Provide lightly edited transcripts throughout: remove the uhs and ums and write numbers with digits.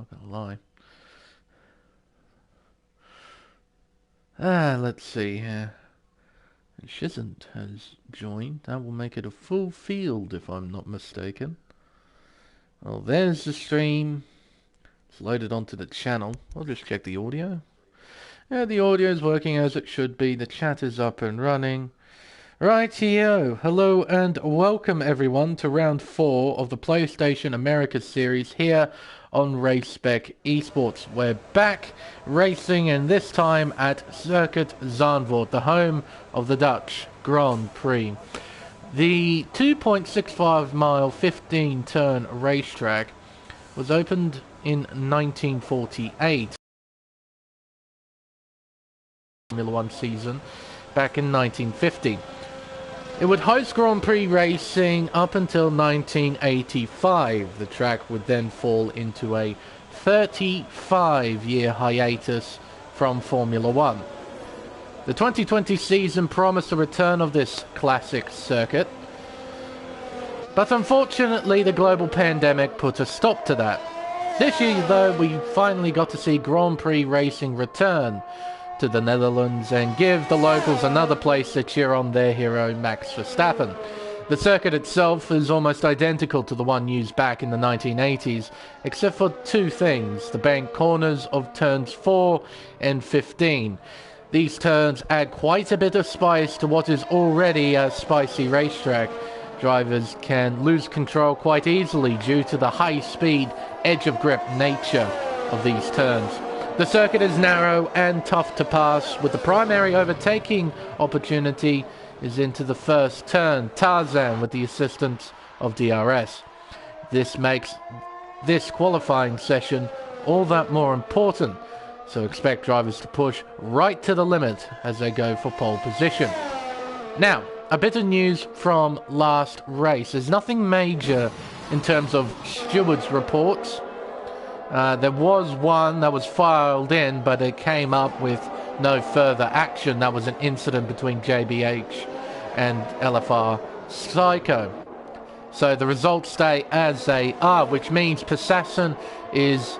not gonna lie. Let's see here. Shizant has joined. That will make it a full field if I'm not mistaken. Well, there's the stream. It's loaded onto the channel. I'll just check the audio. Yeah, the audio is working as it should be. The chat is up and running. Rightio. Hello and welcome everyone to round 4 of the PlayStation America series here on Race Spec Esports. We're back racing, and this time at Circuit Zandvoort, the home of the Dutch Grand Prix. The 2.65 mile 15 turn racetrack was opened in 1948. Formula 1 season back in 1950. It would host Grand Prix racing up until 1985. The track would then fall into a 35-year hiatus from Formula 1. The 2020 season promised a return of this classic circuit, but unfortunately the global pandemic put a stop to that. This year, though, we finally got to see Grand Prix racing return to the Netherlands and give the locals another place to cheer on their hero Max Verstappen. The circuit itself is almost identical to the one used back in the 1980s, except for two things: the bank corners of turns 4 and 15. These turns add quite a bit of spice to what is already a spicy racetrack. Drivers can lose control quite easily due to the high-speed, edge-of-grip nature of these turns. The circuit is narrow and tough to pass, with the primary overtaking opportunity is into the first turn, Tarzan, with the assistance of DRS. This makes this qualifying session all that more important, so expect drivers to push right to the limit as they go for pole position. Now, a bit of news from last race. There's nothing major in terms of stewards' reports. There was one that was filed in, but it came up with no further action. That was an incident between JBH and LFR Psycho. So the results stay as they are, which means Passassin is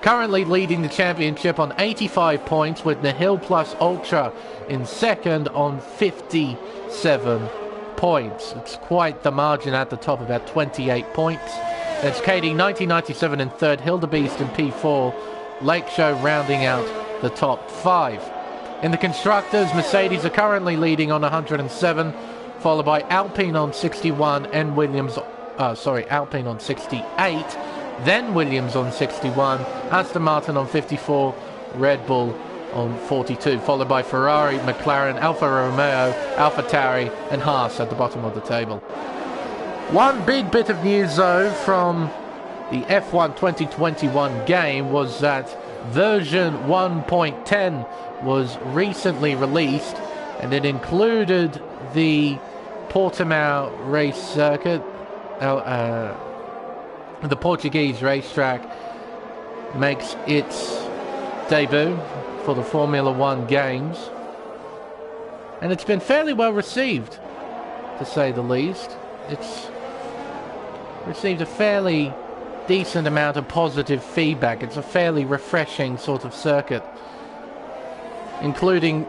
currently leading the championship on 85 points, with Nihil Plus Ultra in second on 57 points. It's quite the margin at the top, about 28 points. That's KD 1997 in third, Hildebeest in P4, Lake Show rounding out the top 5. In the constructors, Mercedes are currently leading on 107, followed by Alpine on 61 and Alpine on 68, then Williams on 61, Aston Martin on 54, Red Bull on 42, followed by Ferrari, McLaren, Alfa Romeo, AlphaTauri and Haas at the bottom of the table. One big bit of news, though, from the F1 2021 game was that version 1.10 was recently released, and it included the Portimao race circuit. The Portuguese racetrack makes its debut for the Formula 1 games, and it's been fairly well received, to say the least. It's received a fairly decent amount of positive feedback. It's a fairly refreshing sort of circuit. Included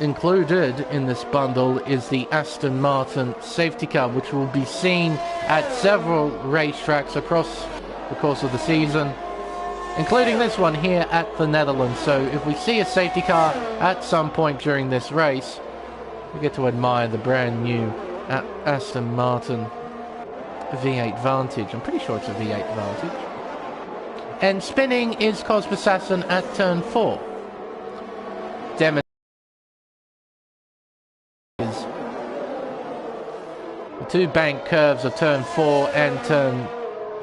in this bundle is the Aston Martin safety car, which will be seen at several racetracks across the course of the season, including this one here at the Netherlands. So if we see a safety car at some point during this race, we get to admire the brand new Aston Martin V8 Vantage. I'm pretty sure it's a V8 Vantage. And spinning is Cosmo Assassin at turn 4. The two bank curves are turn 4 and turn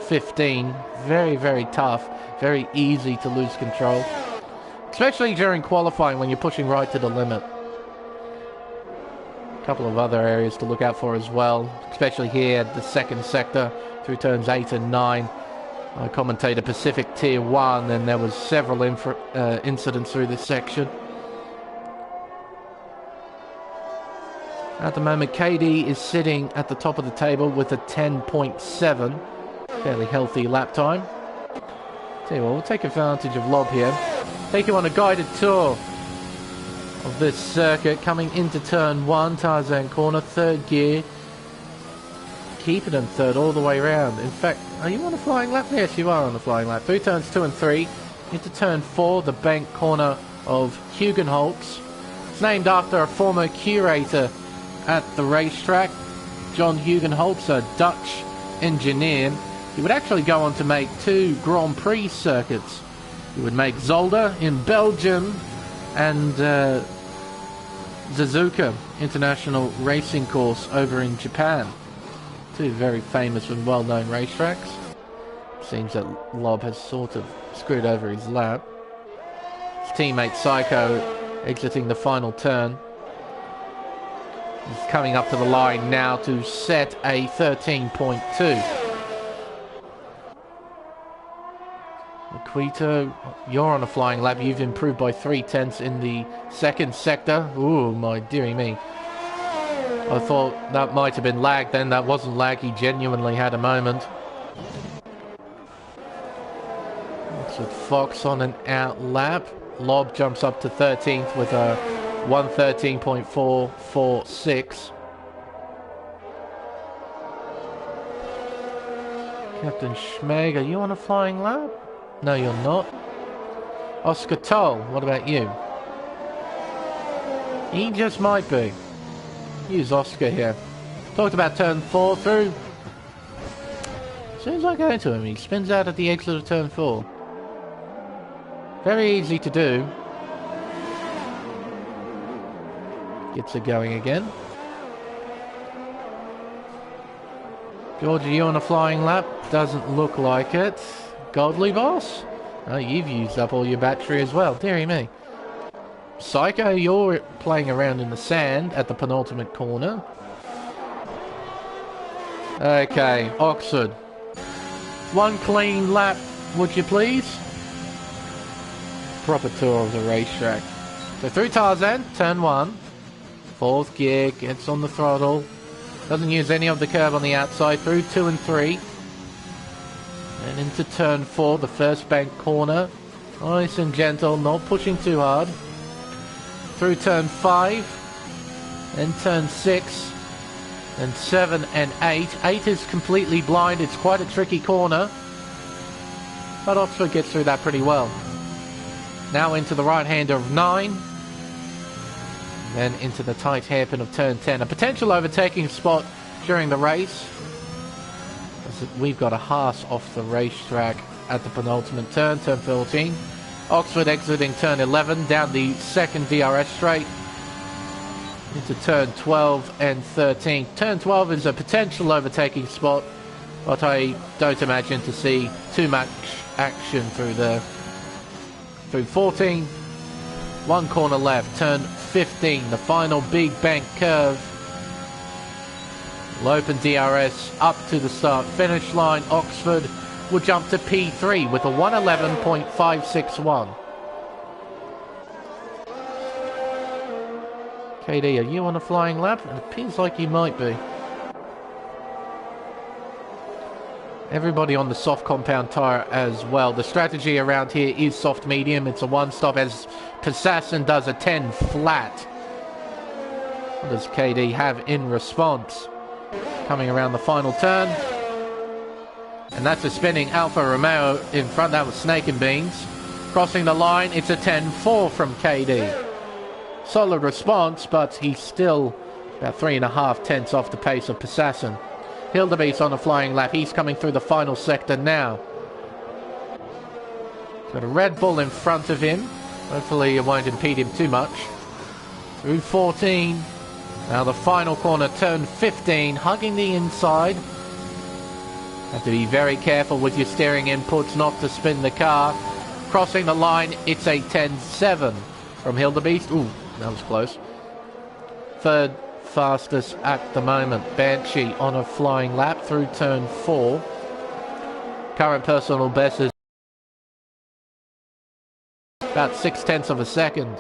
15. Very, very tough. Very easy to lose control, especially during qualifying when you're pushing right to the limit. Couple of other areas to look out for as well, especially here at the second sector through turns 8 and 9. I commentated Pacific Tier 1, and there was several incidents through this section. At the moment, KD is sitting at the top of the table with a 10.7, fairly healthy lap time. Tell you what, we'll take advantage of Lob here. Take you on a guided tour of this circuit, coming into turn 1, Tarzan corner, third gear. Keep it in third all the way around. In fact, are you on a flying lap? Yes, you are on a flying lap. Through turns 2 and 3, into turn 4, the bank corner of Hugenholtz. It's named after a former curator at the racetrack, John Hugenholtz, a Dutch engineer. He would actually go on to make 2 Grand Prix circuits. He would make Zolder in Belgium and Suzuka International Racing Course over in Japan. 2 very famous and well-known racetracks. Seems that Lob has sort of screwed over his lap. His teammate Psycho exiting the final turn. He's coming up to the line now to set a 13.2. Quito, you're on a flying lap. You've improved by 3/10 in the second sector. Ooh, my dearie me. I thought that might have been lag then. That wasn't lag. He genuinely had a moment. Looks with Fox on an out lap. Lob jumps up to 13th with a 1:13.446. Captain Schmeg, are you on a flying lap? No, you're not. Oscar Toll, what about you? He just might be. Use Oscar here. Talked about turn 4 through. As soon as I go into him, he spins out at the exit of turn 4. Very easy to do. Gets it going again. George, are you on a flying lap? Doesn't look like it. Godly boss? Oh, you've used up all your battery as well. Dearie me. Psycho, you're playing around in the sand at the penultimate corner. Okay, Oxford. 1 clean lap, would you please? Proper tour of the racetrack. So through Tarzan, turn 1. 4th gear, gets on the throttle. Doesn't use any of the curb on the outside. Through 2 and 3. And into turn 4, the first bank corner. Nice and gentle, not pushing too hard. Through turn 5. Then turn 6. And 7 and 8. 8 is completely blind. It's quite a tricky corner. But Oxford gets through that pretty well. Now into the right-hander of 9. Then into the tight hairpin of turn 10. A potential overtaking spot during the race. We've got a Haas off the racetrack at the penultimate turn, turn 14. Oxford exiting turn 11 down the second DRS straight into turn 12 and 13. Turn 12 is a potential overtaking spot, but I don't imagine to see too much action through there. Through 14, 1 corner left, turn 15, the final big bank curve. Will open DRS up to the start finish line. Oxford will jump to P3 with a 1:11.561. KD, are you on a flying lap? It appears like you might be. Everybody on the soft compound tyre as well. The strategy around here is soft medium. It's a one-stop as Passassin does a 10 flat. What does KD have in response? Coming around the final turn. And that's a spinning Alfa Romeo in front. That was Snake and Beans. Crossing the line, it's a 10-4 from KD. Solid response, but he's still about 3.5 tenths off the pace of Passassin. Hildebeest on a flying lap. He's coming through the final sector now. He's got a Red Bull in front of him. Hopefully it won't impede him too much. Through 14. Now the final corner, turn 15, hugging the inside. Have to be very careful with your steering inputs not to spin the car. Crossing the line, it's a 10-7 from Hildebeest. Ooh, that was close. Third fastest at the moment. Banshee on a flying lap through turn 4. Current personal best is about 0.6 of a second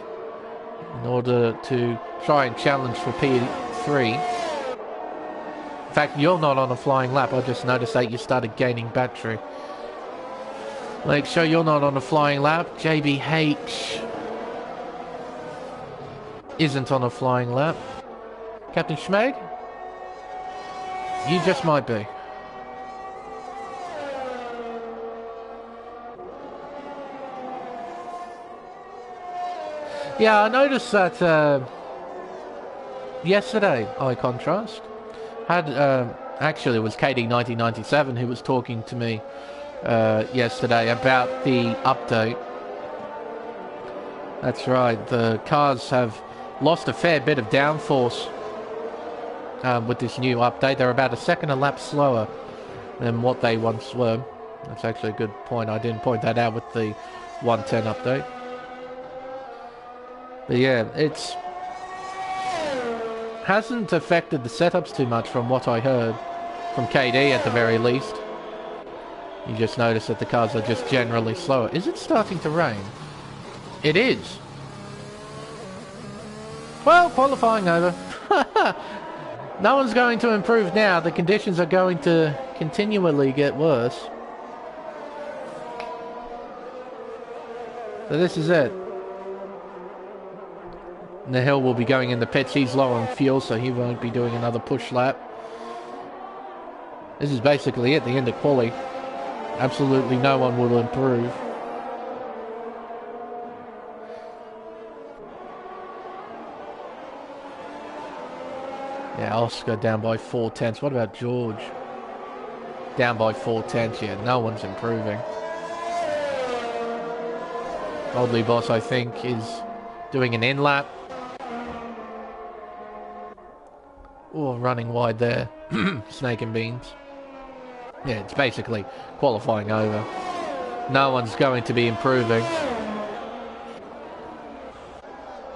in order to try and challenge for P3. In fact, you're not on a flying lap. I just noticed that you started gaining battery. Make sure you're not on a flying lap. JBH isn't on a flying lap. Captain Schmeg? You just might be. Yeah, I noticed that yesterday, I contrast, had, actually it was KD1997 who was talking to me yesterday about the update. That's right, the cars have lost a fair bit of downforce with this new update. They're about a second a lap slower than what they once were. That's actually a good point. I didn't point that out with the 110 update. But yeah, it's hasn't affected the setups too much from what I heard from KD at the very least. You just notice that the cars are just generally slower. Is it starting to rain? It is. Well, qualifying over. No one's going to improve now. The conditions are going to continually get worse. So this is it. Nahil will be going in the pits. He's low on fuel, so he won't be doing another push lap. This is basically it, the end of quali. Absolutely no one will improve. Yeah, Oscar down by 4/10. What about George? Down by 4/10. Yeah, no one's improving. Oldly Boss, I think, is doing an in-lap. Oh, running wide there. Snake and beans. Yeah, it's basically qualifying over. No one's going to be improving.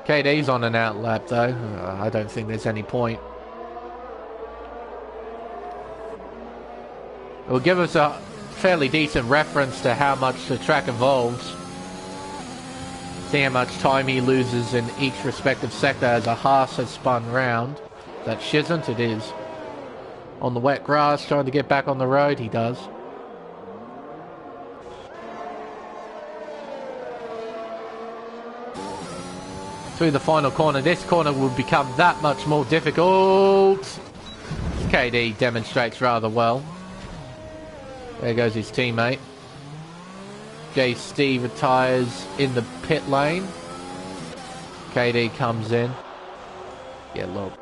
KD's on an out lap though. I don't think there's any point. It will give us a fairly decent reference to how much the track evolves. See how much time he loses in each respective sector as a Haas has spun round. That shiznt, it is. On the wet grass, trying to get back on the road, he does. Through the final corner. This corner will become that much more difficult. KD demonstrates rather well. There goes his teammate. JST retires in the pit lane. KD comes in. Yeah, look.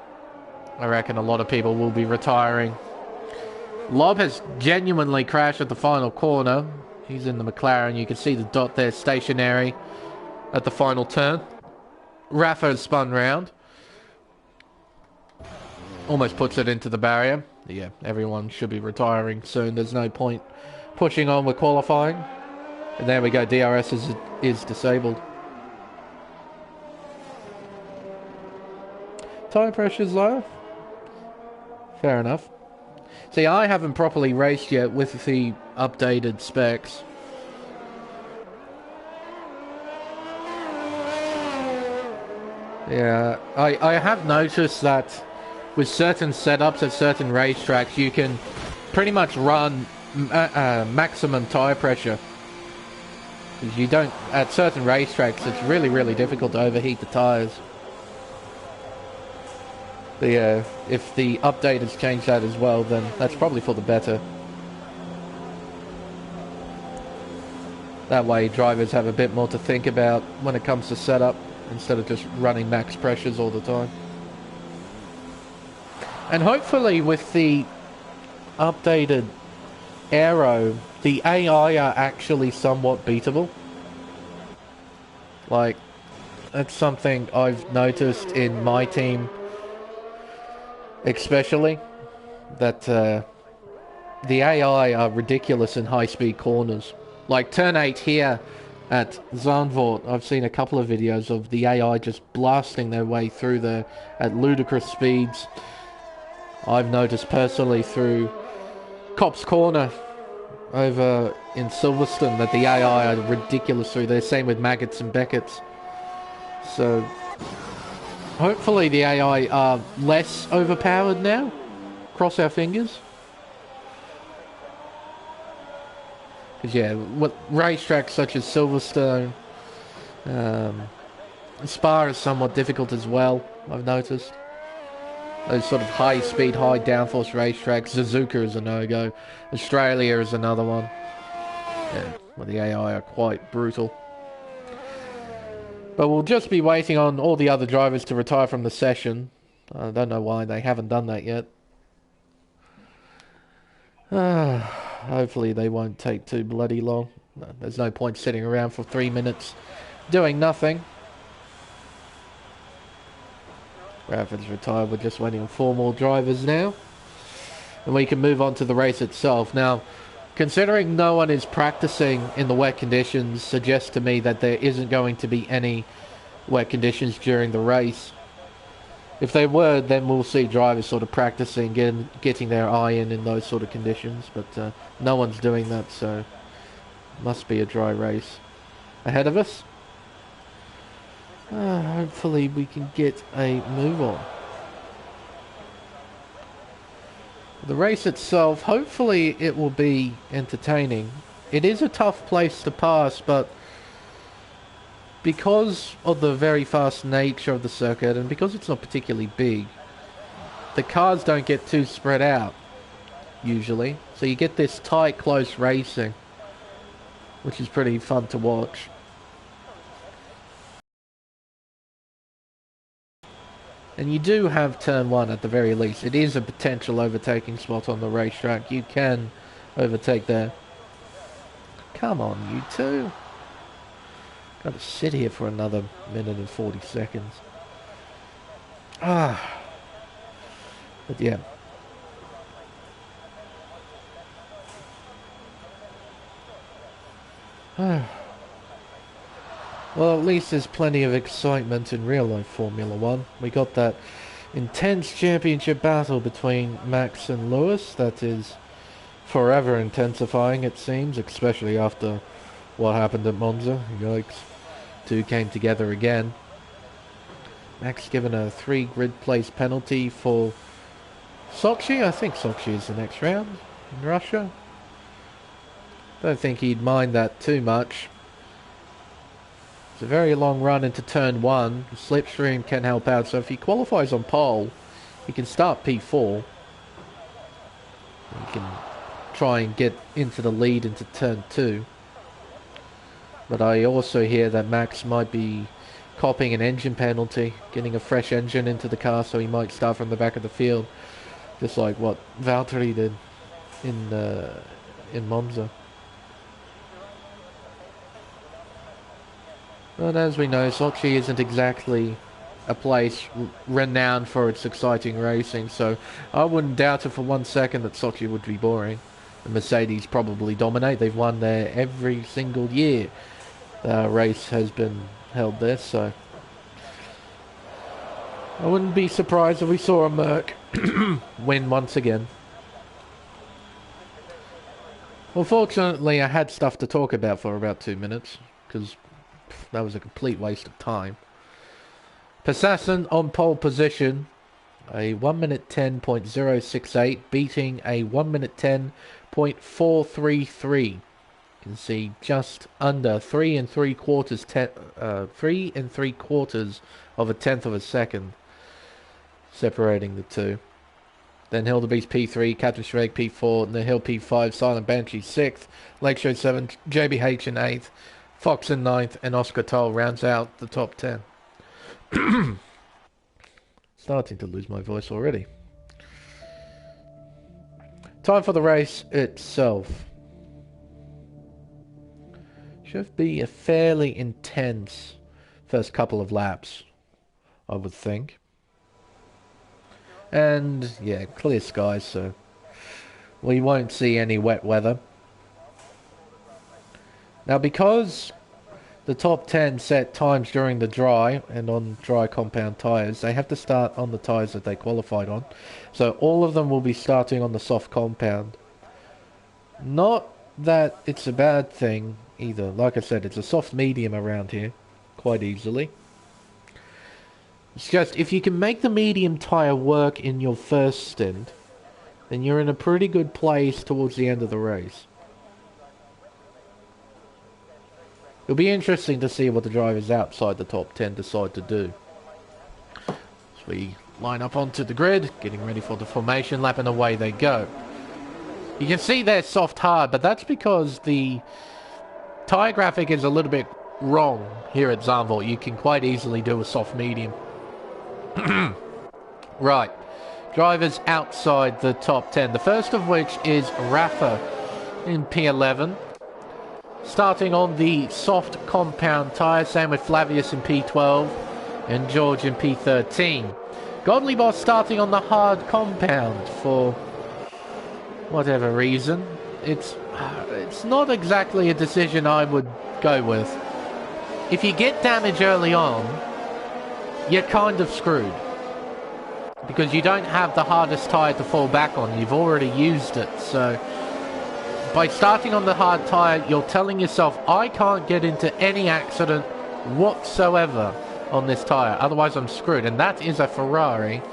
I reckon a lot of people will be retiring. Lob has genuinely crashed at the final corner. He's in the McLaren. You can see the dot there stationary at the final turn. Rafa has spun round. Almost puts it into the barrier. Yeah, everyone should be retiring soon. There's no point pushing on with qualifying. And there we go. DRS is disabled. Tyre pressure's low. Fair enough. See, I haven't properly raced yet with the updated specs. Yeah, I have noticed that with certain setups at certain racetracks, you can pretty much run maximum tyre pressure. You don't, at certain racetracks, it's really, really difficult to overheat the tyres. But yeah, if the update has changed that as well, then that's probably for the better. That way drivers have a bit more to think about when it comes to setup, instead of just running max pressures all the time. And hopefully with the updated aero, the AI are actually somewhat beatable. Like, that's something I've noticed in my team especially, that the AI are ridiculous in high-speed corners. Like turn 8 here at Zandvoort, I've seen a couple of videos of the AI just blasting their way through there at ludicrous speeds. I've noticed personally through Cops Corner over in Silverstone that the AI are ridiculous through there. Same with Maggots and Beckett's. So hopefully the AI are less overpowered now. Cross our fingers. Because, yeah, with racetracks such as Silverstone, Spa is somewhat difficult as well, I've noticed. Those sort of high-speed, high-downforce racetracks. Suzuka is a no-go. Australia is another one. Yeah, where the AI are quite brutal. But we'll just be waiting on all the other drivers to retire from the session. I don't know why they haven't done that yet. Hopefully they won't take too bloody long. No, there's no point sitting around for 3 minutes doing nothing. Bradford's retired. We're just waiting on 4 more drivers now. And we can move on to the race itself. Now, considering no one is practicing in the wet conditions, suggests to me that there isn't going to be any wet conditions during the race. If they were, then we'll see drivers sort of practicing, getting their eye in those sort of conditions. But no one's doing that, so must be a dry race ahead of us. Hopefully we can get a move on. The race itself, hopefully it will be entertaining. It is a tough place to pass, but because of the very fast nature of the circuit and because it's not particularly big, the cars don't get too spread out, usually. So you get this tight, close racing, which is pretty fun to watch. And you do have turn 1 at the very least. It is a potential overtaking spot on the racetrack. You can overtake there. Come on, you two. Got to sit here for another minute and 40 seconds. But yeah. Well, at least there's plenty of excitement in real-life Formula 1. We got that intense championship battle between Max and Lewis that is forever intensifying, it seems, especially after what happened at Monza. Yikes. Two came together again. Max given a 3 grid place penalty for Sochi. I think Sochi is the next round in Russia. Don't think he'd mind that too much. It's a very long run into turn 1. The slipstream can help out, so if he qualifies on pole, he can start P4. He can try and get into the lead into turn 2. But I also hear that Max might be copying an engine penalty, getting a fresh engine into the car, so he might start from the back of the field, just like what Valtteri did in Monza. But as we know, Sochi isn't exactly a place renowned for its exciting racing, so I wouldn't doubt it for 1 second that Sochi would be boring. The Mercedes probably dominate. They've won there every single year the race has been held there, so I wouldn't be surprised if we saw a Merc win once again. Well, fortunately, I had stuff to talk about for about 2 minutes, because that was a complete waste of time. Persasson on pole position, a 1 minute 10.068, beating a 1 minute 10.433. You can see just under 3 3/3 of a tenth of a second separating the two. Then Hildebeest P3, Captain Schweg P4, Nahil P5, Silent Banshee 6th, Lakeshore 7, JBH in 8th, Fox in 9th, and Oscar Toll rounds out the top 10. Starting to lose my voice already. Time for the race itself. Should be a fairly intense first couple of laps, I would think. And, yeah, clear skies, so we won't see any wet weather. Now, because the top 10 set times during the dry and on dry compound tyres, they have to start on the tyres that they qualified on. So all of them will be starting on the soft compound. Not that it's a bad thing either. Like I said, it's a soft medium around here, quite easily. It's just, if you can make the medium tyre work in your first stint, then you're in a pretty good place towards the end of the race. It'll be interesting to see what the drivers outside the top 10 decide to do. So we line up onto the grid, getting ready for the formation lap, and away they go. You can see they're soft hard, but that's because the tyre graphic is a little bit wrong here at Zandvoort. You can quite easily do a soft medium. Right. Drivers outside the top 10. The first of which is Rafa in P11. Starting on the soft compound tyre. Same with Flavius in P12. And George in P13. Godly Boss starting on the hard compound for whatever reason. It's not exactly a decision I would go with. If you get damage early on, you're kind of screwed. Because you don't have the hardest tyre to fall back on. You've already used it. So by starting on the hard tyre, you're telling yourself, I can't get into any accident whatsoever on this tyre. Otherwise I'm screwed. And that is a Ferrari.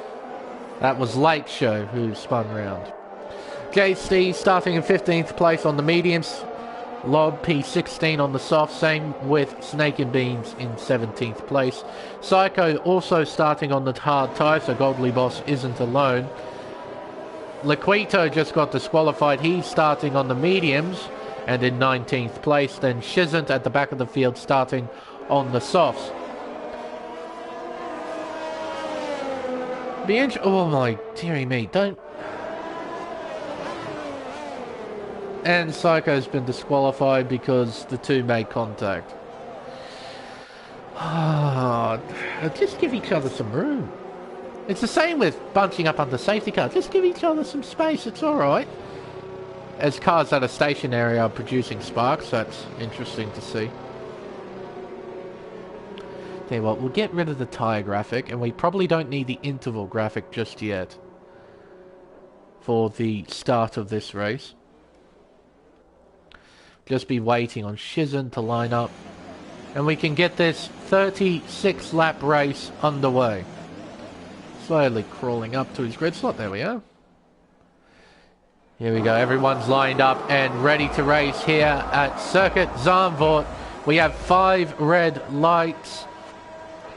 That was Lake Show who spun round. JC starting in 15th place on the mediums. Lob P16 on the soft. Same with Snake and Beans in 17th place. Psycho also starting on the hard tyre, so Godly Boss isn't alone. Laquito just got disqualified. He's starting on the mediums and in 19th place. Then Shizant at the back of the field starting on the softs. Oh my dearie me, don't... And Psycho's been disqualified because the two made contact. Just give each other some room. It's the same with bunching up under safety car. Just give each other some space, it's alright. As cars that are stationary are producing sparks, that's interesting to see. Tell you what, we'll get rid of the tyre graphic, and we probably don't need the interval graphic just yet for the start of this race. Just be waiting on Shizen to line up, and we can get this 36 lap race underway. Slowly crawling up to his grid slot. There we are. Here we go. Everyone's lined up and ready to race here at Circuit Zandvoort. We have 5 red lights,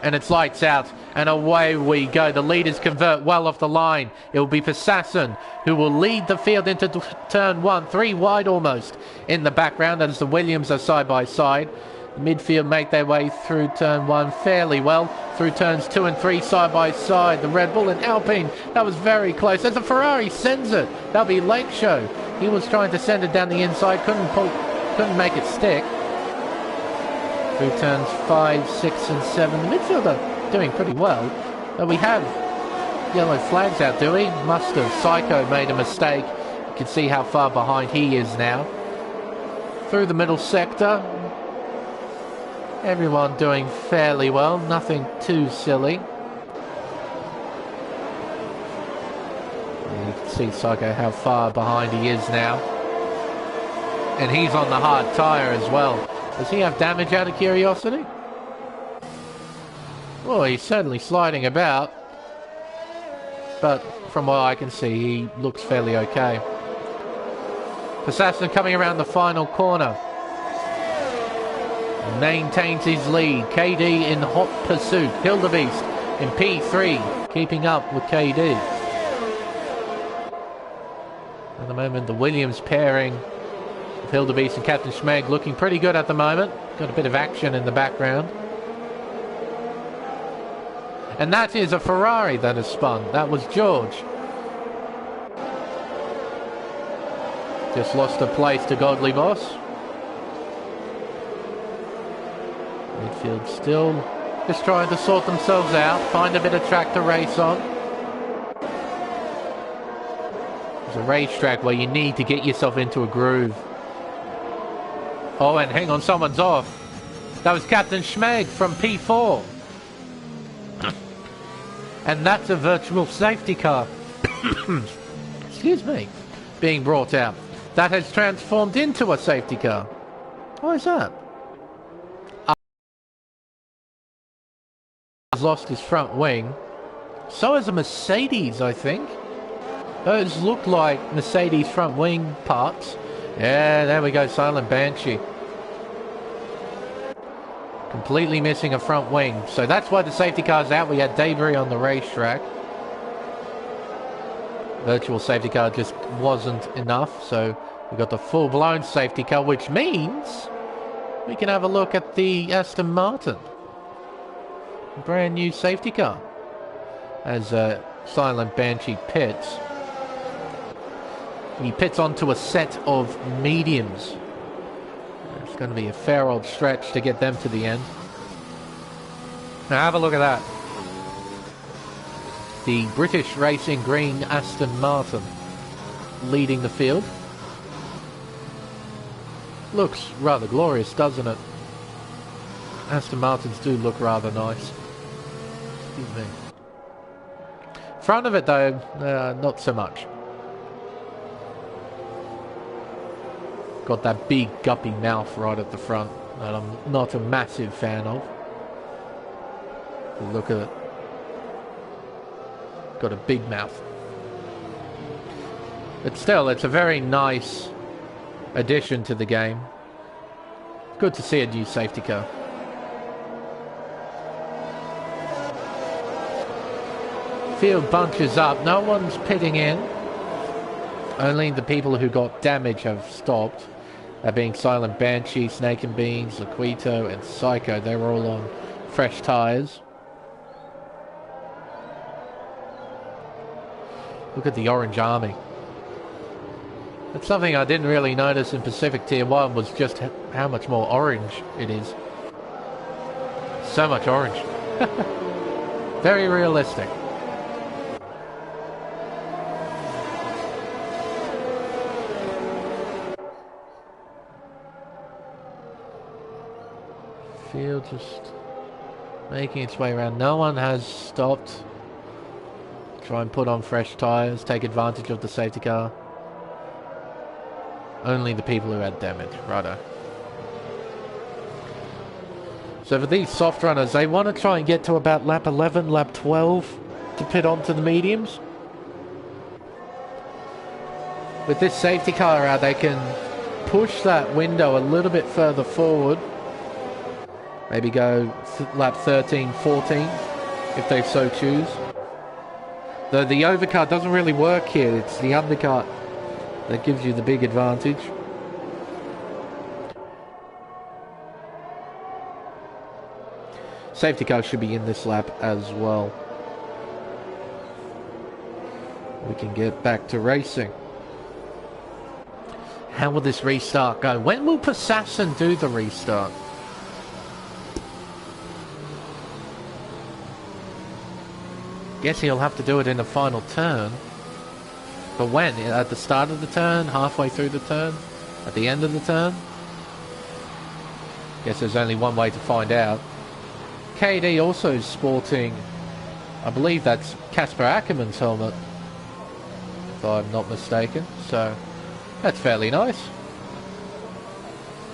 and it's lights out, and away we go. The leaders convert well off the line. It will be Persasson who will lead the field into turn 1, 3 wide almost in the background as the Williams are side by side. The midfield make their way through turn 1 fairly well. Through turns 2 and 3 side by side. The Red Bull and Alpine, that was very close. As the Ferrari sends it, that'll be Lake Show. He was trying to send it down the inside, couldn't make it stick. Through turns 5, 6 and 7. The midfield are doing pretty well. But we have yellow flags out, do we? Must have. Psycho made a mistake. You can see how far behind he is now. Through the middle sector. Everyone doing fairly well. Nothing too silly. And you can see Psycho how far behind he is now. And he's on the hard tyre as well. Does he have damage out of curiosity? Well, he's certainly sliding about. But from what I can see, he looks fairly okay. Persasson coming around the final corner. Maintains his lead. KD in hot pursuit. Hildebeest in P3, keeping up with KD. At the moment, the Williams pairing with Hildebeest and Captain Schmeg looking pretty good at the moment. Got a bit of action in the background. And that is a Ferrari that has spun. That was George. Just lost a place to Godly Boss. Midfield still just trying to sort themselves out, find a bit of track to race on. It's a racetrack where you need to get yourself into a groove. Oh, and hang on, someone's off. That was Captain Schmeg from P4. And that's a virtual safety car. Excuse me. Being brought out. That has transformed into a safety car. Why is that? Has lost his front wing. So has a Mercedes, I think. Those look like Mercedes front wing parts. Yeah, there we go, Silent Banshee. Completely missing a front wing. So that's why the safety car's out. We had debris on the racetrack. Virtual safety car just wasn't enough. So we got the full-blown safety car, which means we can have a look at the Aston Martin. Brand new safety car. As Silent Banshee pits. He pits onto a set of mediums. It's going to be a fair old stretch to get them to the end. Now have a look at that. The British Racing Green Aston Martin leading the field. Looks rather glorious, doesn't it? Aston Martins do look rather nice. Excuse me. Front of it though, not so much. Got that big guppy mouth right at the front that I'm not a massive fan of. Look at it. Got a big mouth. But still, it's a very nice addition to the game. Good to see a new safety car. Field bunches up. No one's pitting in. Only the people who got damage have stopped. That being Silent Banshee, Snake and Beans, Laquito, and Psycho. They were all on fresh tyres. Look at the Orange Army. That's something I didn't really notice in Pacific Tier 1 was just how much more orange it is. So much orange. Very realistic. Field just making its way around. No one has stopped. Try and put on fresh tyres, take advantage of the safety car. Only the people who had damage, righto. So for these soft runners, they want to try and get to about lap 11, lap 12 to pit onto the mediums. With this safety car out, they can push that window a little bit further forward. Maybe go lap 13, 14, if they so choose. Though the overcut doesn't really work here, it's the undercut that gives you the big advantage. Safety car should be in this lap as well. We can get back to racing. How will this restart go? When will Passassin do the restart? Guess he'll have to do it in the final turn. But when? At the start of the turn? Halfway through the turn? At the end of the turn? Guess there's only one way to find out. KD also sporting, I believe that's Casper Ackerman's helmet, if I'm not mistaken. So, that's fairly nice.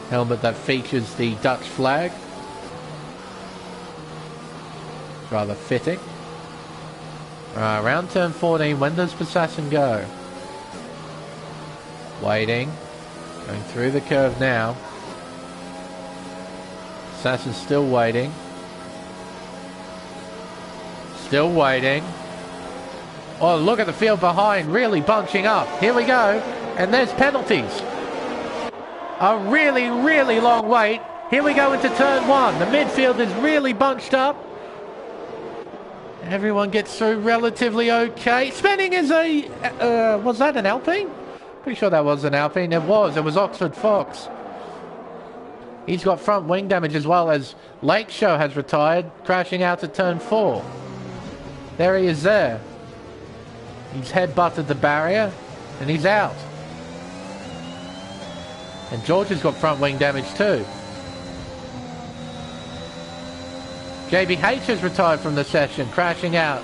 Helmet that features the Dutch flag. Rather fitting. Around turn 14, when does Passassin go? Waiting. Going through the curve now. Passassin's still waiting. Still waiting. Oh, look at the field behind, really bunching up. Here we go. And there's penalties. A really, really long wait. Here we go into turn 1. The midfield is really bunched up. Everyone gets through relatively okay. Spinning is a... was that an Alpine? Pretty sure that was an Alpine. It was Oxford Fox. He's got front wing damage as well as Lake Show has retired, crashing out to turn 4. There he is there. He's head-butted the barrier, and he's out. And George has got front wing damage too. JBH has retired from the session, crashing out.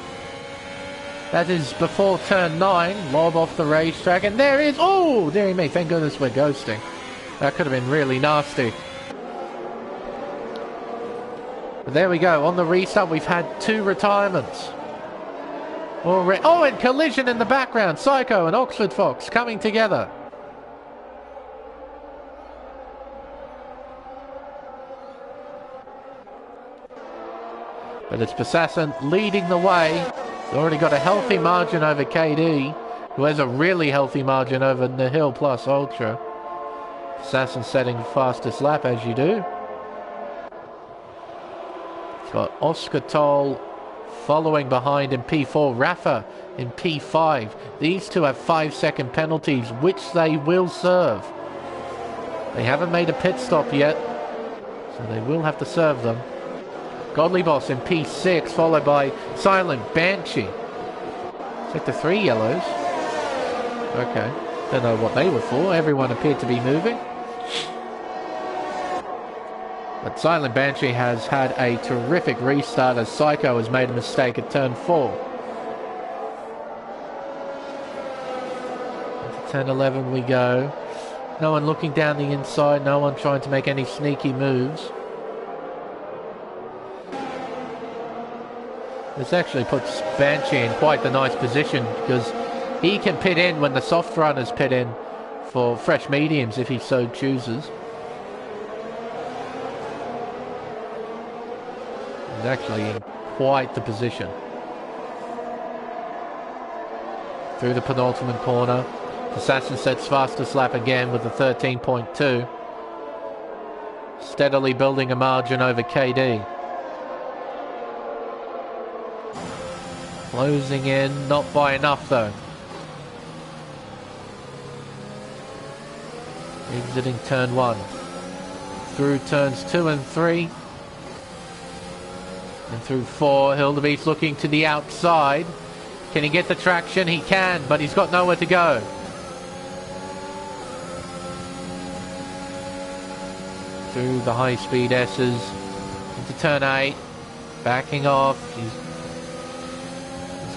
That is before turn 9, lob off the racetrack, and there is... Oh, dearie me, thank goodness we're ghosting. That could have been really nasty. But there we go, on the restart we've had 2 retirements. Oh, and collision in the background, Psycho and Oxford Fox coming together. But it's Assassin leading the way. He's already got a healthy margin over KD, who has a really healthy margin over Nihil plus Ultra. Assassin setting the fastest lap, as you do. He's got Oscar Toll following behind in P4. Rafa in P5. These two have 5-second penalties, which they will serve. They haven't made a pit stop yet, so they will have to serve them. Godly Boss in P6, followed by Silent Banshee. Sector 3 yellows. Okay. Don't know what they were for. Everyone appeared to be moving. But Silent Banshee has had a terrific restart as Psycho has made a mistake at turn 4. Into 10-11 we go. No one looking down the inside. No one trying to make any sneaky moves. This actually puts Banshee in quite the nice position because he can pit in when the soft runners pit in for fresh mediums if he so chooses. He's actually in quite the position. Through the penultimate corner. Assassin sets fastest lap again with a 13.2. Steadily building a margin over KD. Closing in, not by enough though. Exiting turn 1. Through turns 2 and 3. And through 4, Hildebeest looking to the outside. Can he get the traction? He can, but he's got nowhere to go. Through the high-speed S's. Into turn 8. Backing off. He's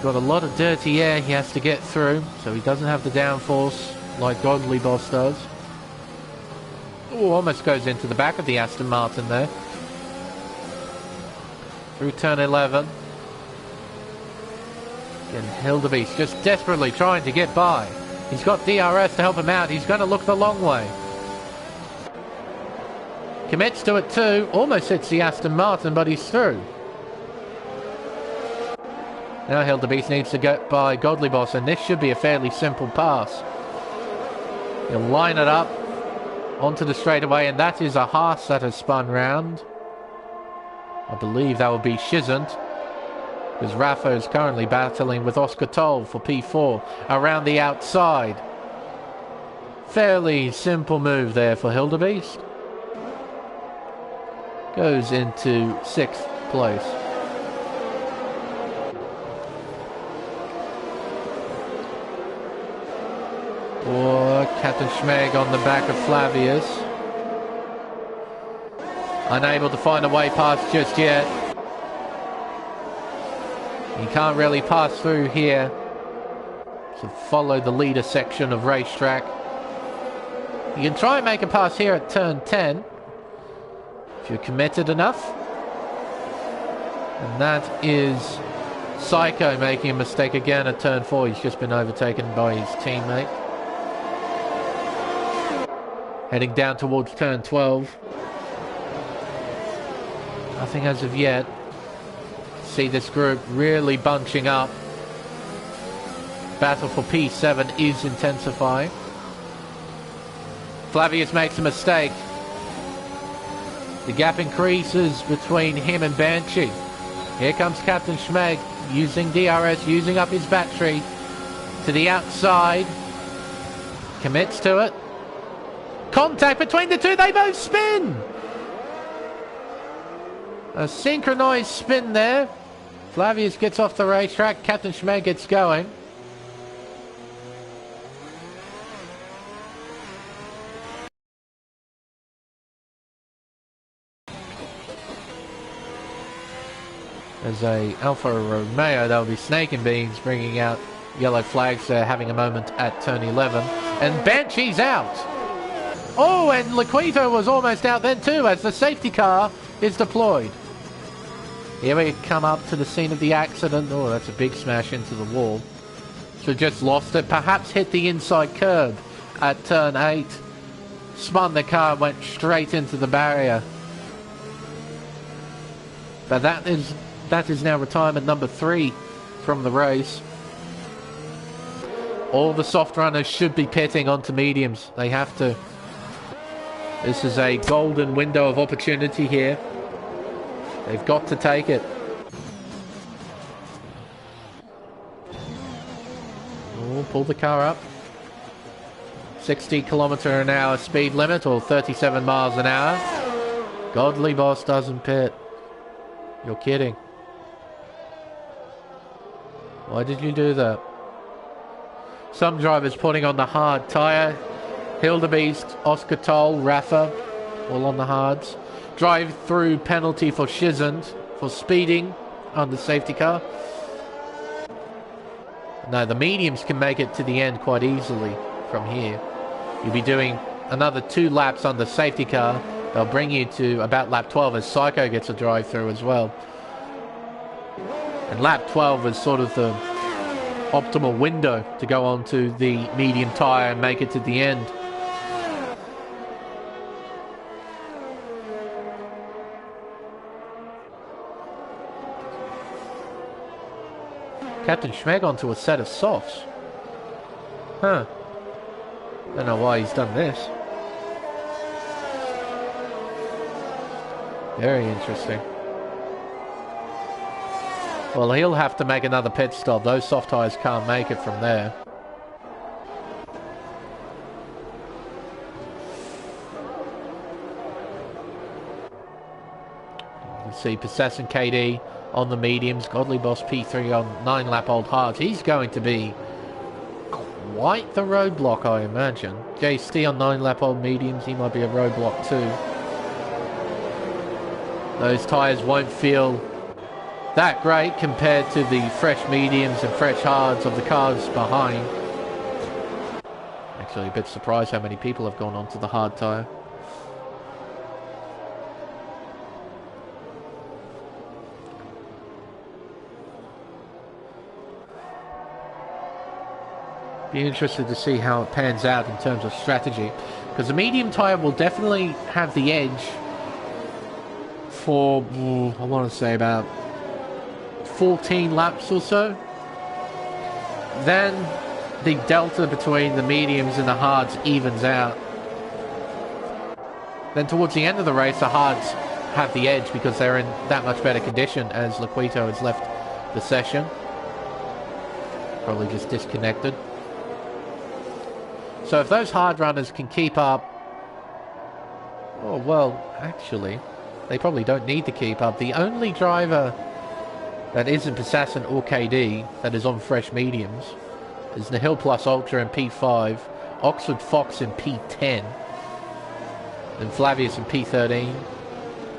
got a lot of dirty air he has to get through, so he doesn't have the downforce like Godly Boss does. Ooh, almost goes into the back of the Aston Martin there. Through turn 11. And Hildebeest just desperately trying to get by. He's got DRS to help him out. He's going to look the long way. Commits to it too. Almost hits the Aston Martin, but he's through. Now Hildebeest needs to get by Godly Boss, and this should be a fairly simple pass. He'll line it up onto the straightaway, and that is a Haas that has spun round. I believe that will be Shizant, because Rafa is currently battling with Oscar Toll for P4 around the outside. Fairly simple move there for Hildebeest. Goes into 6th place. Or Captain Schmeg on the back of Flavius. Unable to find a way past just yet. He can't really pass through here. So follow the leader section of racetrack. You can try and make a pass here at turn 10. If you're committed enough. And that is Psycho making a mistake again at turn 4. He's just been overtaken by his teammate. Heading down towards turn 12. Nothing as of yet. See this group really bunching up. Battle for P7 is intensifying. Flavius makes a mistake. The gap increases between him and Banshee. Here comes Captain Schmeg using DRS, using up his battery to the outside. Commits to it. Contact between the two, they both spin! A synchronized spin there. Flavius gets off the racetrack, Captain Schmeg gets going. As a Alfa Romeo, they'll be snake and beans, bringing out yellow flags, having a moment at turn 11. And Banshee's out! Oh, and Laquito was almost out then too, as the safety car is deployed. Here we come up to the scene of the accident. Oh, that's a big smash into the wall. So just lost it. Perhaps hit the inside curb at turn 8. Spun the car, went straight into the barrier. But that That is now retirement number 3 from the race. All the soft runners should be pitting onto mediums. They have to. This is a golden window of opportunity here. They've got to take it. Oh, pull the car up. 60km/h speed limit, or 37 miles an hour. Godly Boss doesn't pit. You're kidding. Why did you do that? Some drivers putting on the hard tyre. Hildebeest, Oscar Toll, Rafa, all on the hards. Drive-through penalty for Shizand for speeding on the safety car. No, the mediums can make it to the end quite easily from here. You'll be doing another 2 laps on the safety car. They'll bring you to about lap 12 as Psycho gets a drive-through as well. And lap 12 is sort of the optimal window to go on to the medium tyre and make it to the end. Captain Schmeg onto a set of softs. Huh. Don't know why he's done this. Very interesting. Well, he'll have to make another pit stop. Those soft tyres can't make it from there. You can see Possession KD on the mediums. Godly Boss P3 on 9-lap-old hards. He's going to be quite the roadblock, I imagine. JST on 9-lap-old mediums. He might be a roadblock too. Those tyres won't feel that great compared to the fresh mediums and fresh hards of the cars behind. Actually a bit surprised how many people have gone onto the hard tyre. Be interested to see how it pans out in terms of strategy, because the medium tyre will definitely have the edge for, I want to say about 14 laps or so. Then the delta between the mediums and the hards evens out. Then towards the end of the race, the hards have the edge because they're in that much better condition, as Laquito has left the session. Probably just disconnected. So if those hard runners can keep up... Oh, well, actually, they probably don't need to keep up. The only driver that isn't Assassin or KD that is on fresh mediums is Nihil Plus Ultra in P5, Oxford Fox in P10, and Flavius in P13,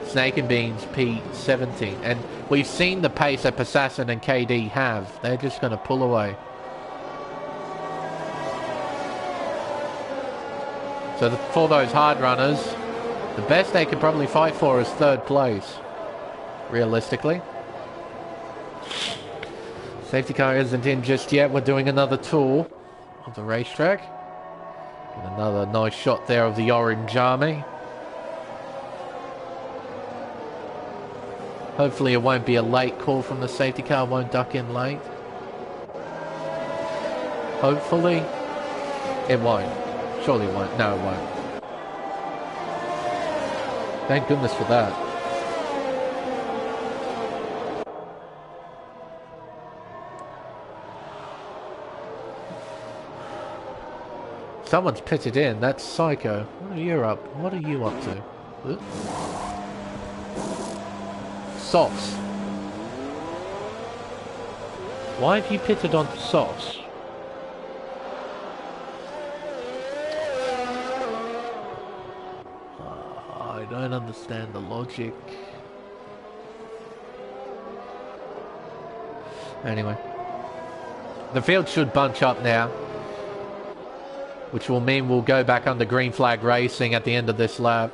Snake and Beans P17. And we've seen the pace that Assassin and KD have. They're just going to pull away. So for those hard runners, the best they could probably fight for is 3rd place, realistically. Safety car isn't in just yet. We're doing another tour of the racetrack. And another nice shot there of the Orange Army. Hopefully it won't be a late call from the safety car, won't duck in late. Hopefully it won't. Surely it won't. No, it won't. Thank goodness for that. Someone's pitted in. That's Psycho. What are you up? What are you up to? Oops. Softs. Why have you pitted onto softs? I don't understand the logic. Anyway. The field should bunch up now, which will mean we'll go back under green flag racing at the end of this lap.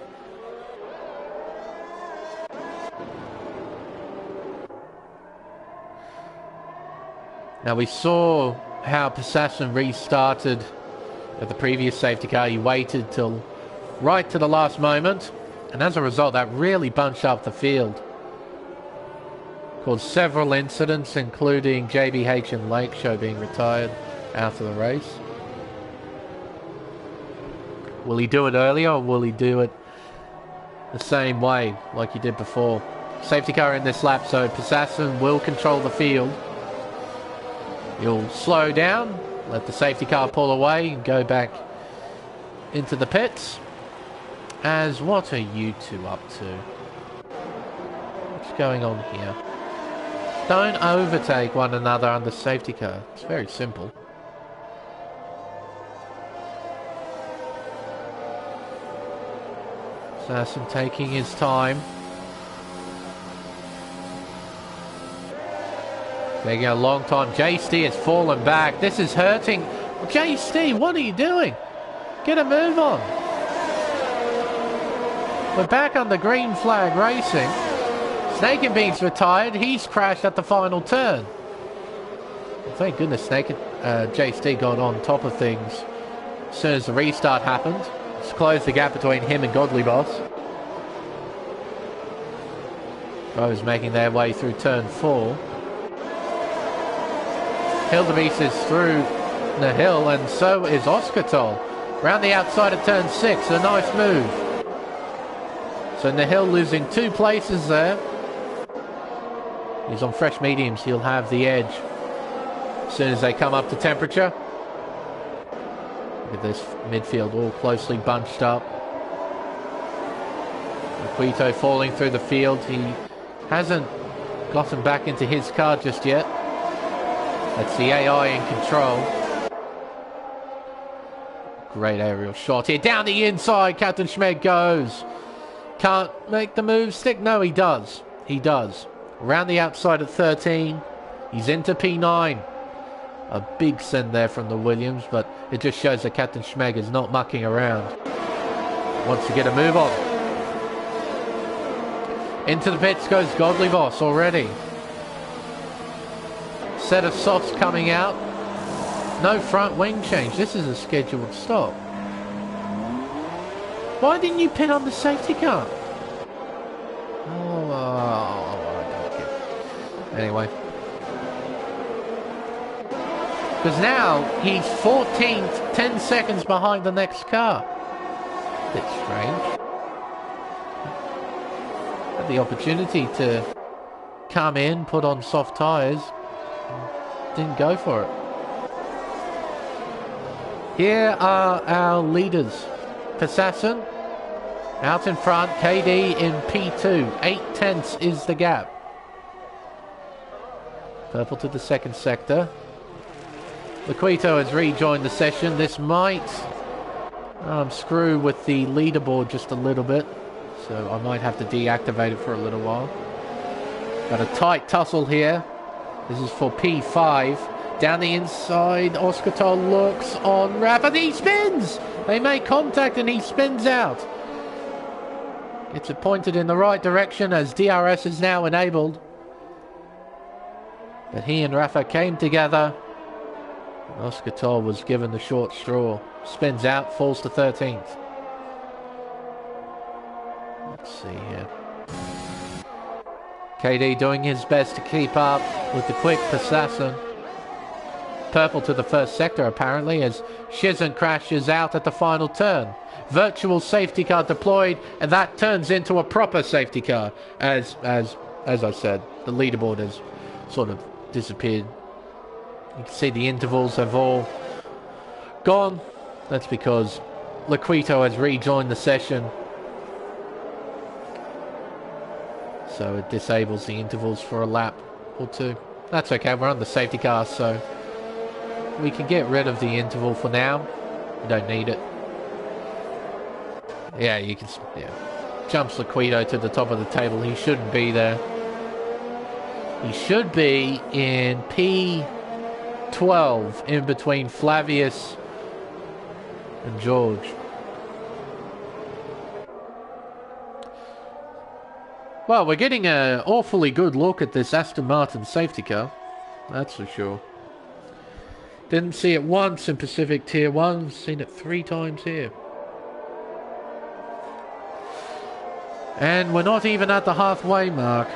Now we saw how Possession restarted at the previous safety car. He waited till right to the last moment, and as a result that really bunched up the field. Caused several incidents, including JBH and Lake Show being retired after the race. Will he do it earlier, or will he do it the same way like he did before? Safety car in this lap, so Pisassen will control the field. He'll slow down, let the safety car pull away and go back into the pits. As what are you two up to? What's going on here? Don't overtake one another on the safety car. It's very simple. Pisassen taking his time. Taking a long time. JST has fallen back. This is hurting. JST, what are you doing? Get a move on. We're back on the green flag racing. Snake and Beans retired. He's crashed at the final turn. Well, thank goodness JST got on top of things as soon as the restart happened. It's closed the gap between him and Godly Boss. Both making their way through turn 4. Hildebeest is through the hill, and so is Oscartol. Round the outside of turn 6, a nice move. So Nahil losing 2 places there. He's on fresh mediums, he'll have the edge as soon as they come up to temperature. Look at this midfield all closely bunched up. Quito falling through the field. He hasn't gotten back into his car just yet. That's the AI in control. Great aerial shot here. Down the inside, Captain Schmeg goes. Can't make the move stick. No, he does. He does. Around the outside of 13. He's into P9. A big send there from the Williams, but it just shows that Captain Schmeg is not mucking around. Wants to get a move on. Into the pits goes Godly Boss already. Set of softs coming out. No front wing change. This is a scheduled stop. Why didn't you pit on the safety car? I don't care. Anyway. Because now he's 14th, 10 seconds behind the next car. Bit strange. Had the opportunity to come in, put on soft tyres. Didn't go for it. Here are our leaders. Pisassen out in front. KD in P2. 8/10 is the gap. Purple to the second sector. Laquito has rejoined the session. This might screw with the leaderboard just a little bit. So I might have to deactivate it for a little while. Got a tight tussle here. This is for P5. Down the inside, Oscartol looks on Rafa. He spins! They make contact and he spins out. Gets it pointed in the right direction as DRS is now enabled. But he and Rafa came together. Oscartol was given the short straw. Spins out, falls to 13th. Let's see here. KD doing his best to keep up with the quick Pisassen. Purple to the first sector apparently as Shizen crashes out at the final turn. Virtual safety car deployed, and that turns into a proper safety car. As I said, the leaderboard has sort of disappeared. You can see the intervals have all gone. That's because Laquito has rejoined the session. So it disables the intervals for a lap or two. That's okay, we're on the safety car, so we can get rid of the interval for now. We don't need it. Yeah, you can... Yeah. Jumps Laquito to the top of the table. He shouldn't be there. He should be in P12, in between Flavius and George. Well, we're getting an awfully good look at this Aston Martin safety car. That's for sure. Didn't see it once in Pacific Tier 1. Seen it 3 times here. And we're not even at the halfway mark.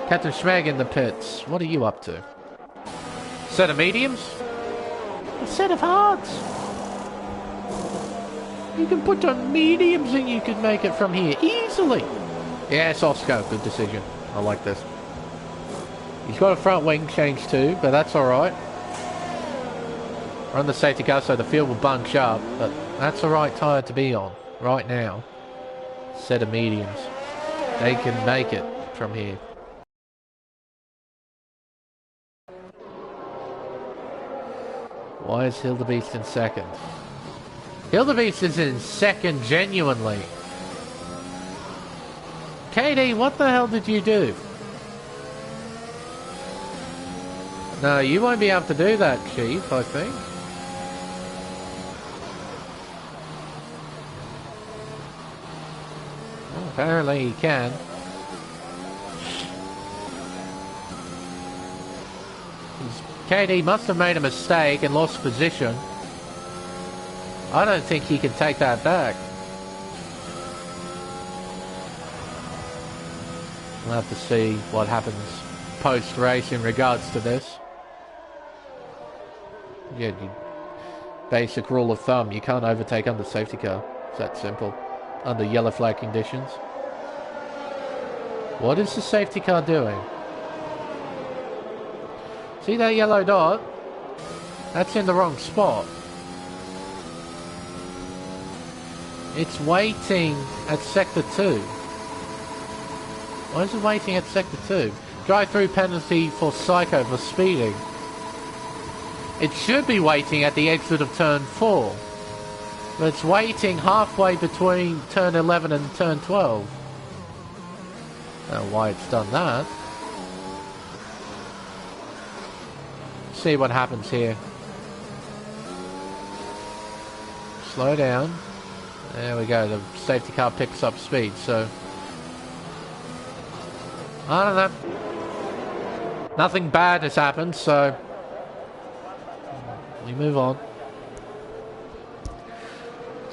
Captain Schmeg in the pits. What are you up to? Set of mediums? A set of hards. You can put on mediums and you can make it from here easily. Yeah, soft scope. Good decision. I like this. He's got a front wing change too, but that's alright. We're on the safety car, so the field will bunch up, but that's the right tyre to be on right now. Set of mediums. They can make it from here. Why is Hildebeest in second? Hildebeest is in second genuinely. KD, what the hell did you do? No, you won't be able to do that, Chief, I think. Well, apparently he can. KD must have made a mistake and lost position. I don't think he can take that back. We'll have to see what happens post-race in regards to this. Yeah, basic rule of thumb, you can't overtake under safety car. It's that simple. Under yellow flag conditions. What is the safety car doing? See that yellow dot? That's in the wrong spot. It's waiting at sector 2. Why is it waiting at sector 2? Drive-through penalty for Psycho for speeding. It should be waiting at the exit of turn 4. But it's waiting halfway between turn 11 and turn 12. I don't know why it's done that. See what happens here. Slow down. There we go. The safety car picks up speed, so I don't know. Nothing bad has happened, so we move on.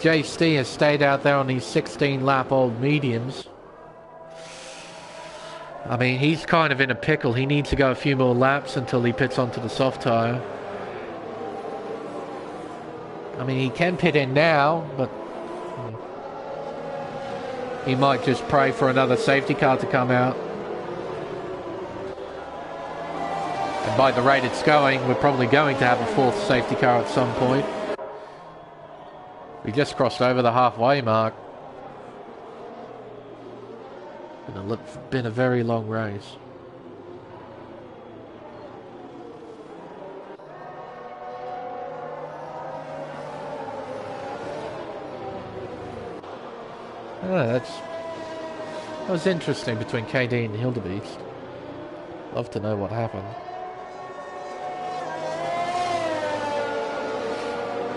JC has stayed out there on these 16-lap-old mediums. I mean, he's kind of in a pickle. He needs to go a few more laps until he pits onto the soft tyre. I mean, he can pit in now, but he might just pray for another safety car to come out. And by the rate it's going, we're probably going to have a fourth safety car at some point. We just crossed over the halfway mark. Been a very long race. Oh, that was interesting between KD and Hildebeest. Love to know what happened.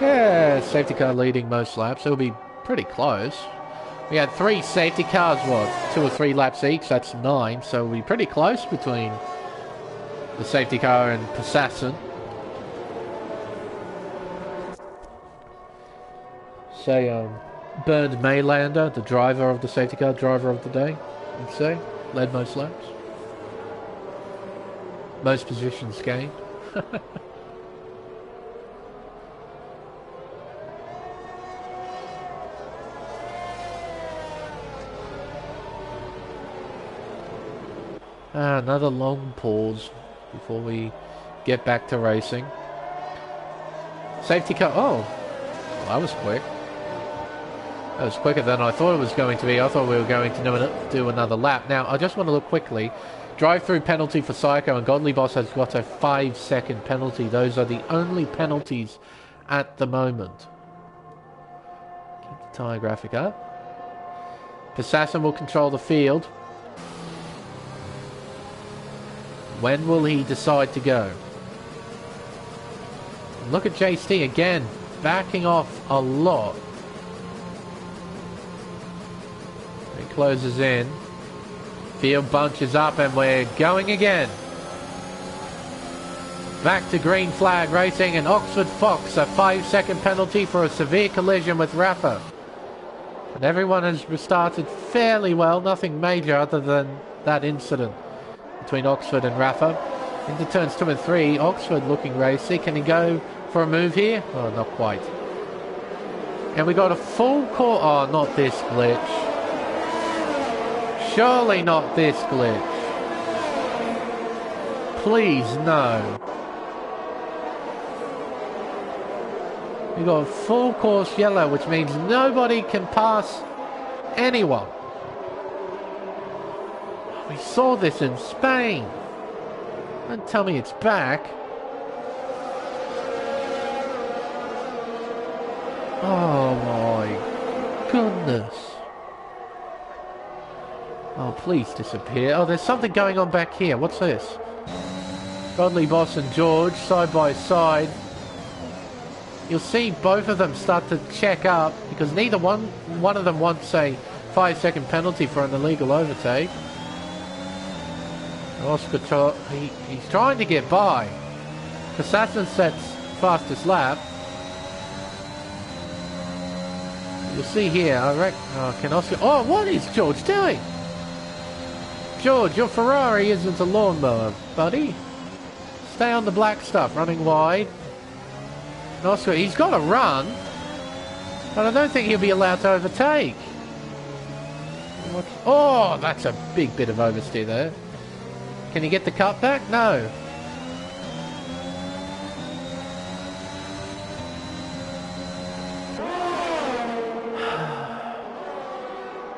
Yeah, safety car leading most laps. It'll be pretty close. We had 3 safety cars, what, 2 or 3 laps each, that's 9, so we'll be pretty close between the safety car and Passassin. Say, Bernd Maylander, the driver of the safety car, driver of the day, you'd say, led most laps. Most positions gained. Another long pause before we get back to racing. Safety car. Oh, well, that was quick. That was quicker than I thought it was going to be. I thought we were going to do another lap. Now, I just want to look quickly. Drive-through penalty for Psycho, and Godly Boss has got a 5-second penalty. Those are the only penalties at the moment. Keep the tyre graphic up. Passassin will control the field. When will he decide to go? Look at JC again, backing off a lot. He closes in. Field bunches up and we're going again. Back to green flag racing and Oxford Fox, a 5-second penalty for a severe collision with Rafa. And everyone has restarted fairly well, nothing major other than that incident. between Oxford and Rafa. Into turns 2 and 3. Oxford looking racy. Can he go for a move here? Oh, not quite. And we got a full court. Oh, not this glitch. Surely not this glitch. Please, no. We got a full course yellow, which means nobody can pass anyone. We saw this in Spain. Don't tell me it's back. Oh my goodness. Oh, please disappear. Oh, there's something going on back here. What's this? Godly Boss and George side by side. You'll see both of them start to check up because neither one of them wants a 5-second penalty for an illegal overtake. Oscar, he's trying to get by. Assassin sets fastest lap. You'll see here, I reckon. Oh, can Oscar? Oh, what is George doing? George, your Ferrari isn't a lawnmower, buddy. Stay on the black stuff, running wide. And Oscar, he's got to run, but I don't think he'll be allowed to overtake. Oh, that's a big bit of oversteer there. Can he get the cut back? No.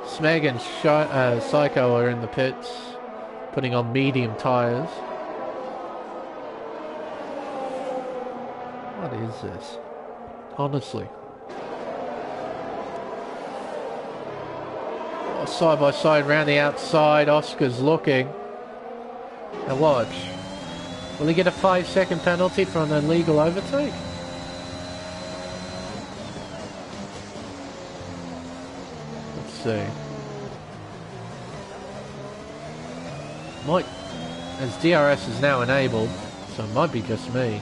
Smeg and Psycho are in the pits, putting on medium tyres. What is this? Honestly. Oh, side by side, round the outside, Oscar's looking. Now watch. Will he get a 5-second penalty for an illegal overtake? Let's see. Might, as DRS is now enabled, so it might be just me.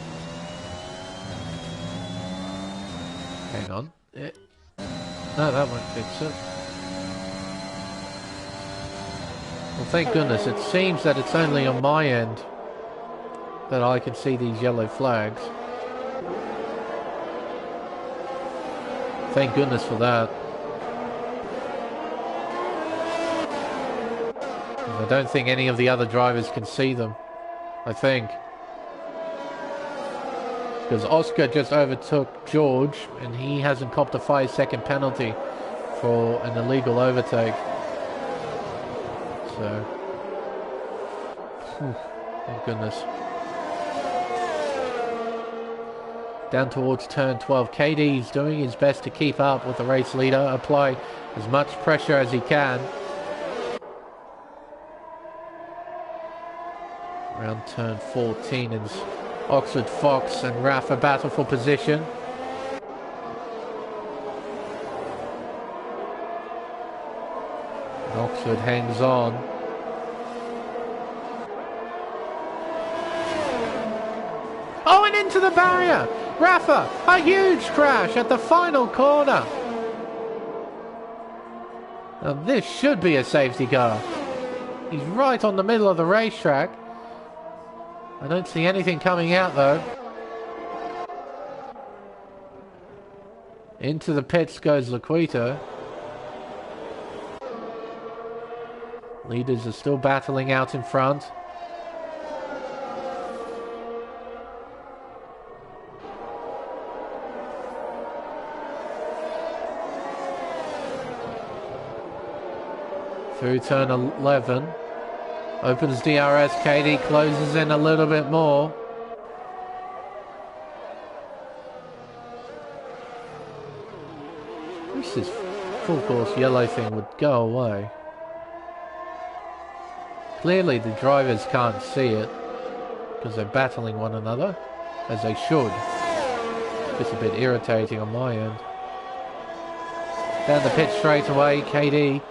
Hang on. No, that won't fix it. Well, thank goodness. It seems that it's only on my end that I can see these yellow flags. Thank goodness for that. I don't think any of the other drivers can see them. I think. Because Oscar just overtook George and he hasn't copped a 5-second penalty for an illegal overtake. So, thank goodness. Down towards turn 12. KD's doing his best to keep up with the race leader, apply as much pressure as he can. Around turn 14 is Oxford Fox and Rafa battle for position. Oxford hangs on. Oh, and into the barrier! Rafa, a huge crash at the final corner. Now this should be a safety car. He's right on the middle of the racetrack. I don't see anything coming out though. Into the pits goes Laquita. Leaders are still battling out in front. Through turn 11. Opens DRS, KD closes in a little bit more. I wish this full course yellow thing would go away. Clearly the drivers can't see it because they're battling one another, as they should. It's just a bit irritating on my end. Down the pit straight away, KD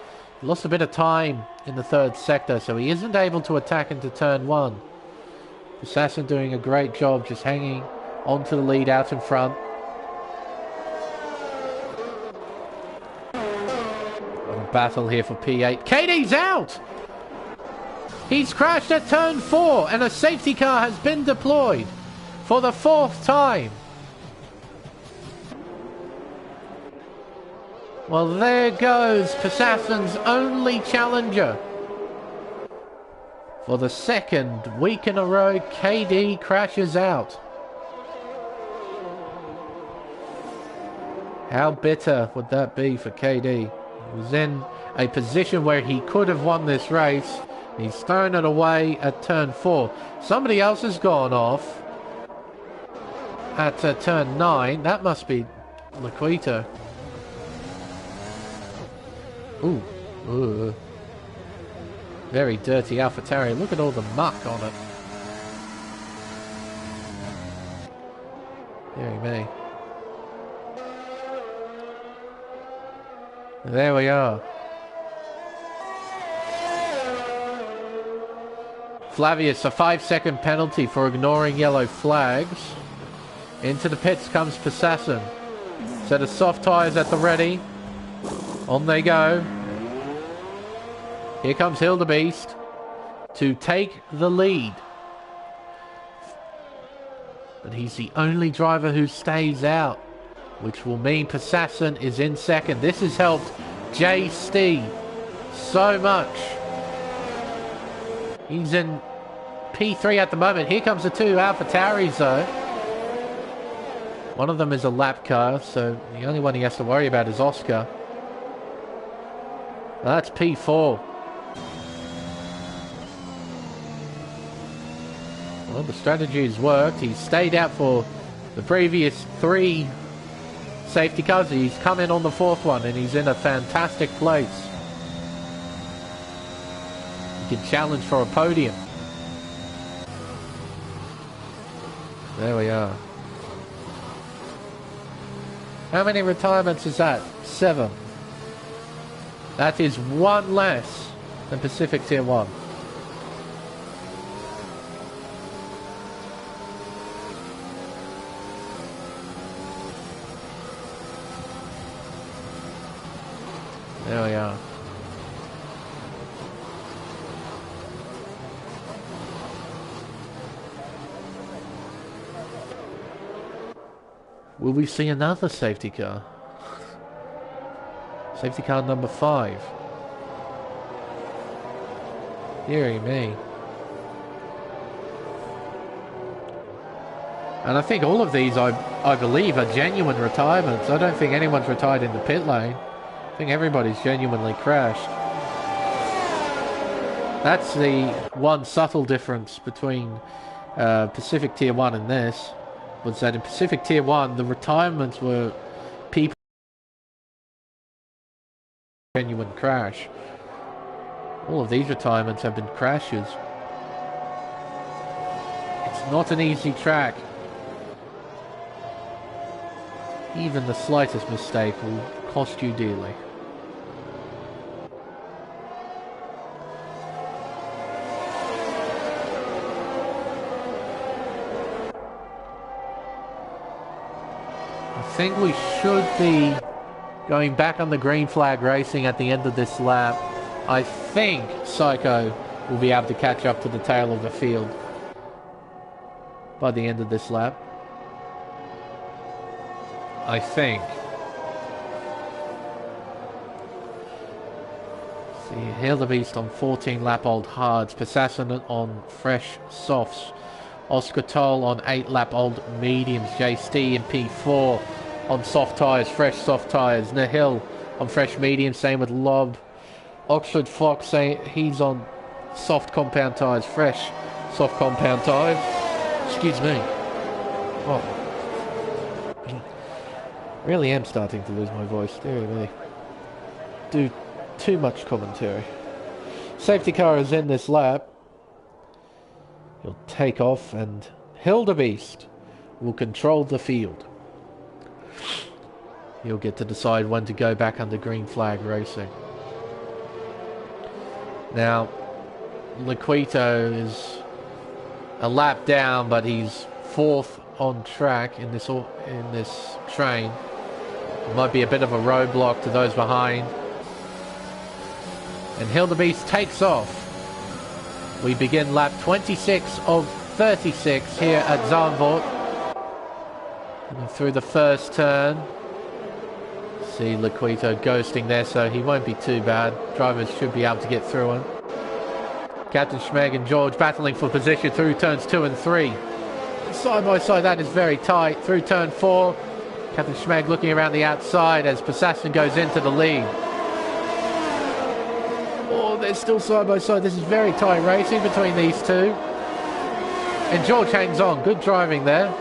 lost a bit of time in the third sector, so he isn't able to attack into turn 1. Assassin doing a great job just hanging onto the lead out in front. Got a battle here for P8. KD's out! He's crashed at turn 4 and a safety car has been deployed for the 4th time. Well, there goes Passassin's only challenger. For the 2nd week in a row, KD crashes out. How bitter would that be for KD? He was in a position where he could have won this race. He's thrown it away at turn 4. Somebody else has gone off at turn 9. That must be Laquita. Ooh. Very dirty AlphaTauri. Look at all the muck on it. Dear me. There we are. Flavius, a 5-second penalty for ignoring yellow flags. Into the pits comes Passassin. Set of soft tyres at the ready. On they go. Here comes Hildebeest to take the lead. But he's the only driver who stays out, which will mean Passassin is in 2nd. This has helped JST so much. He's in P3 at the moment. Here comes the 2 AlphaTauris though. One of them is a lap car, so the only one he has to worry about is Oscar. That's P4. Well, the strategy has worked. He's stayed out for the previous 3 safety cars. He's come in on the 4th one and he's in a fantastic place. He can challenge for a podium. There we are. How many retirements is that? 7. That is 1 less than Pacific Tier 1. There we are. Will we see another safety car? Safety car number 5. Deary me. And I think all of these, I believe, are genuine retirements. I don't think anyone's retired in the pit lane. I think everybody's genuinely crashed. That's the one subtle difference between Pacific Tier 1 and this, was that in Pacific Tier 1, the retirements were people genuine crash. All of these retirements have been crashes. It's not an easy track. Even the slightest mistake will cost you dearly. I think we should be going back on the green flag racing at the end of this lap. I think Psycho will be able to catch up to the tail of the field by the end of this lap. I think. See, Hildebeest on 14 lap old hards, Passassin on fresh softs, Oscar Toll on 8 lap old mediums, JST in P4 on soft tyres, fresh soft tyres, Nahil on fresh mediums, same with Lob. Oxford Fox saying he's on soft compound tyres, fresh soft compound tyres. Excuse me. Oh. Really am starting to lose my voice. Dear me. Do too much commentary. Safety car is in this lap. He'll take off and Hildebeest will control the field. He'll get to decide when to go back under green flag racing. Now, Laquito is a lap down, but he's 4th on track in this train. It might be a bit of a roadblock to those behind. And Hildebeest takes off. We begin lap 26 of 36 here at Zandvoort. Coming through the first turn. See Liquito ghosting there, so he won't be too bad. Drivers should be able to get through him. Captain Schmeg and George battling for position through turns 2 and 3. Side by side, that is very tight. Through turn 4, Captain Schmeg looking around the outside as Possassin goes into the lead. Oh, they're still side by side. This is very tight racing between these two. And George hangs on. Good driving there.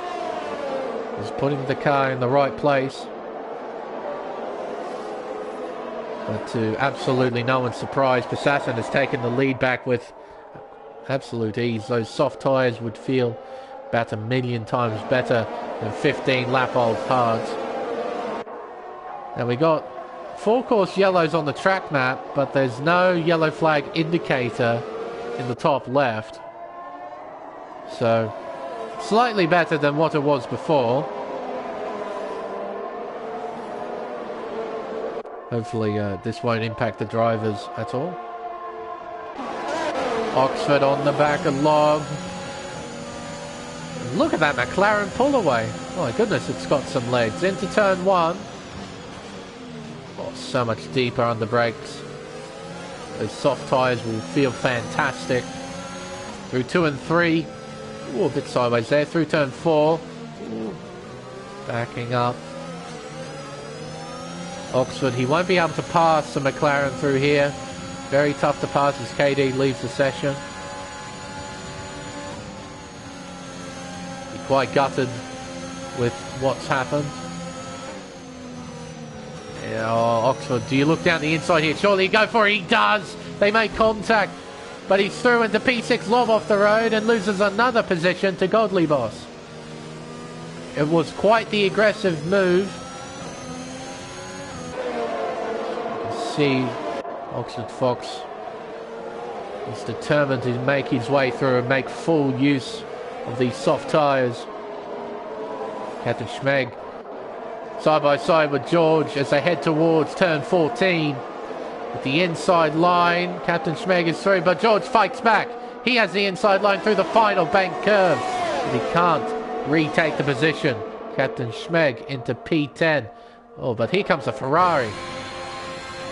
He's putting the car in the right place. But to absolutely no one's surprise, Possassin has taken the lead back with absolute ease. Those soft tyres would feel about 1,000,000 times better than 15 lap old hards. Now we got 4 course yellows on the track map, but there's no yellow flag indicator in the top left. So slightly better than what it was before. Hopefully this won't impact the drivers at all. Oxford on the back of Log. Look at that McLaren pull away. Oh my goodness, it's got some legs. Into turn 1. Oh, so much deeper on the brakes. Those soft tyres will feel fantastic. Through 2 and 3. Ooh, a bit sideways there. Through turn 4. Ooh, backing up. Oxford, he won't be able to pass the McLaren through here. Very tough to pass as KD leaves the session. Quite gutted with what's happened. Yeah, oh, Oxford, do you look down the inside here? Surely go for it. He does. They make contact, but he's through into P6 lob off the road and loses another position to Godly Boss. It was quite the aggressive move. You can see Oxford Fox is determined to make his way through and make full use of these soft tyres. Captain Schmeg side by side with George as they head towards turn 14. With the inside line, Captain Schmeg is through, but George fights back. He has the inside line through the final bank curve, but he can't retake the position. Captain Schmeg into P10. Oh, but here comes a Ferrari.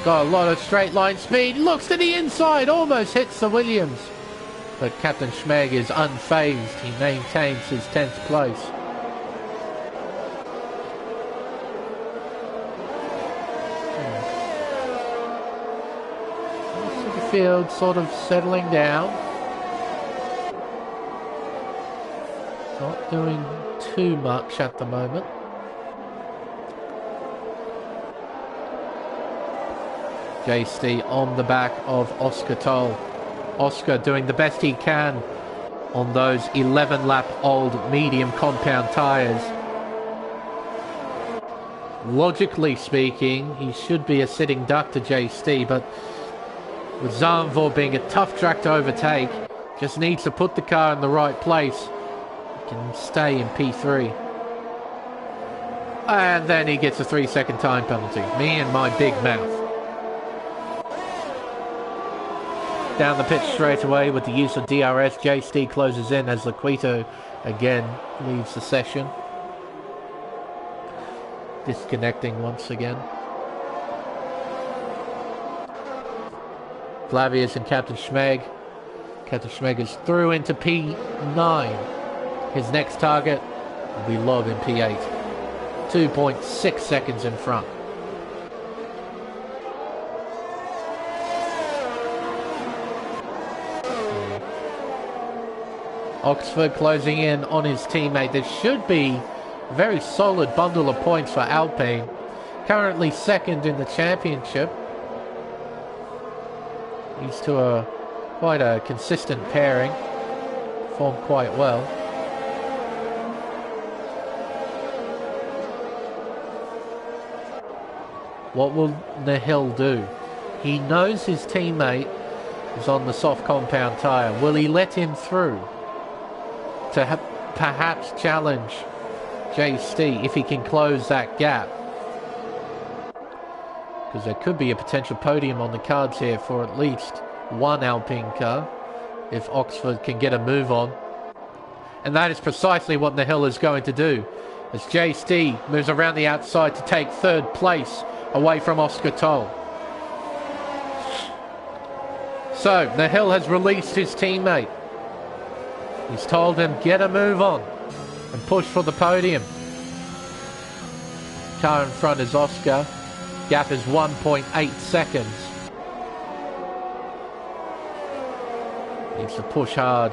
Got a lot of straight line speed. Looks to the inside, almost hits the Williams. But Captain Schmeg is unfazed. He maintains his 10th place. The field sort of settling down. Not doing too much at the moment. JST on the back of Oscar Toll. Oscar doing the best he can on those 11 lap old medium compound tyres. Logically speaking, he should be a sitting duck to JST, but with Zandvoort being a tough track to overtake, just needs to put the car in the right place. He can stay in P3. And then he gets a 3-second time penalty. Me and my big mouth. Down the pitch straight away with the use of DRS. JST closes in as Liquito again leaves the session. Disconnecting once again. Flavius and Captain Schmeg. Captain Schmeg is through into P9. His next target will be Log in P8. 2.6 seconds in front. Oxford closing in on his teammate. There should be a very solid bundle of points for Alpine. Currently second in the championship. These two are quite a consistent pairing. Formed quite well. What will Nahil do? He knows his teammate is on the soft compound tyre. Will he let him through to perhaps challenge JST if he can close that gap? Because there could be a potential podium on the cards here for at least one Alpine car. if Oxford can get a move on. And that is precisely what Nihil is going to do, as JST moves around the outside to take third place away from Oscar Toll. So, Nihil has released his teammate. He's told him, get a move on and push for the podium. Car in front is Oscar. Gap is 1.8 seconds. Needs to push hard.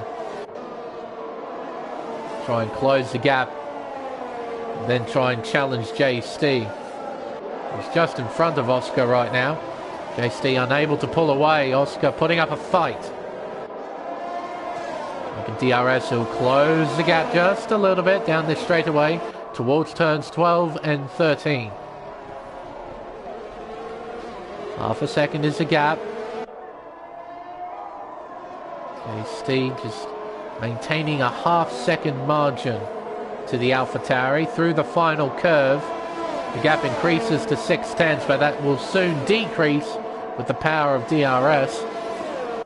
Try and close the gap. Then try and challenge JST. He's just in front of Oscar right now. JST unable to pull away. Oscar putting up a fight. Like a DRS who'll close the gap just a little bit down this straightaway towards turns 12 and 13. Half a second is the gap. JST just maintaining a half-second margin to the AlphaTauri through the final curve. The gap increases to 6/10, but that will soon decrease with the power of DRS. Here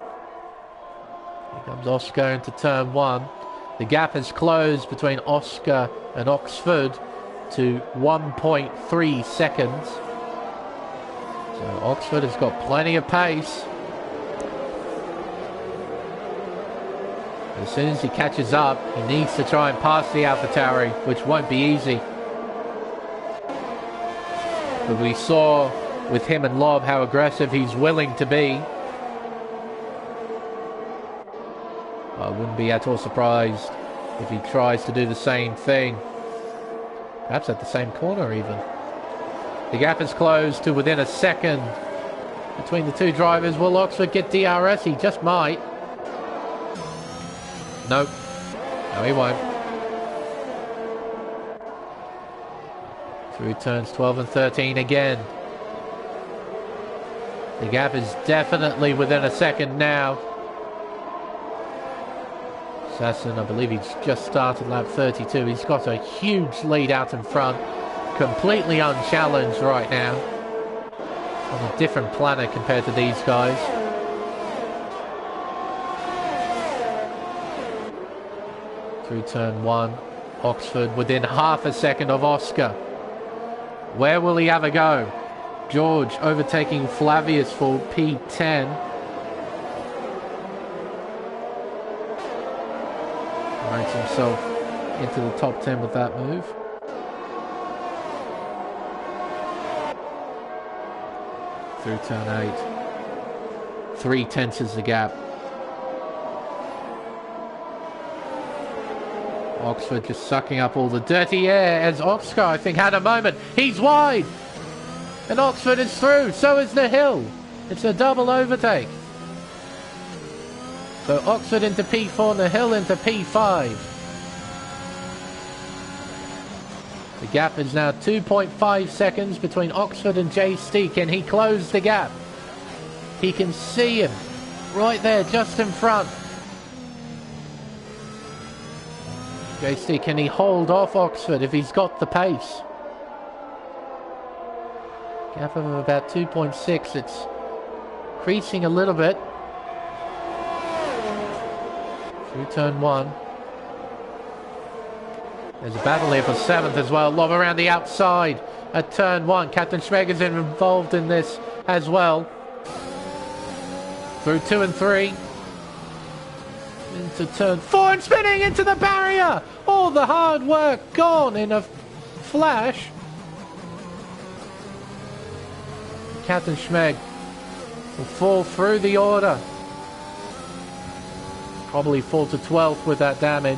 comes Oscar into turn 1. The gap has closed between Oscar and Oxford to 1.3 seconds. So Oxford has got plenty of pace. As soon as he catches up, he needs to try and pass the AlphaTauri, which won't be easy. But we saw with him and Lob how aggressive he's willing to be. I wouldn't be at all surprised if he tries to do the same thing. Perhaps at the same corner even. The gap is closed to within a second between the two drivers. Will Oxford get DRS? He just might. Nope. No, he won't. Through turns 12 and 13 again. The gap is definitely within a second now. Sasson, I believe he's just started lap 32. He's got a huge lead out in front. Completely unchallenged right now. On a different planet compared to these guys. Through turn 1. Oxford within half a second of Oscar. Where will he have a go? George overtaking Flavius for P10. Ranks himself into the top 10 with that move. Through turn 8. 3/10 is the gap. Oxford just sucking up all the dirty air as Oscar, I think, had a moment. He's wide! And Oxford is through. So is Nihil. It's a double overtake. So Oxford into P4, Nihil into P5. The gap is now 2.5 seconds between Oxford and JST. Can he close the gap? He can see him right there, just in front. JST, can he hold off Oxford if he's got the pace? Gap of about 2.6. It's increasing a little bit. Through turn 1. There's a battle here for 7th as well. Lob around the outside at turn 1. Captain Schmeg is involved in this as well. Through 2 and 3. Into turn 4 and spinning into the barrier. All the hard work gone in a flash. Captain Schmeg will fall through the order. Probably fall to 12th with that damage.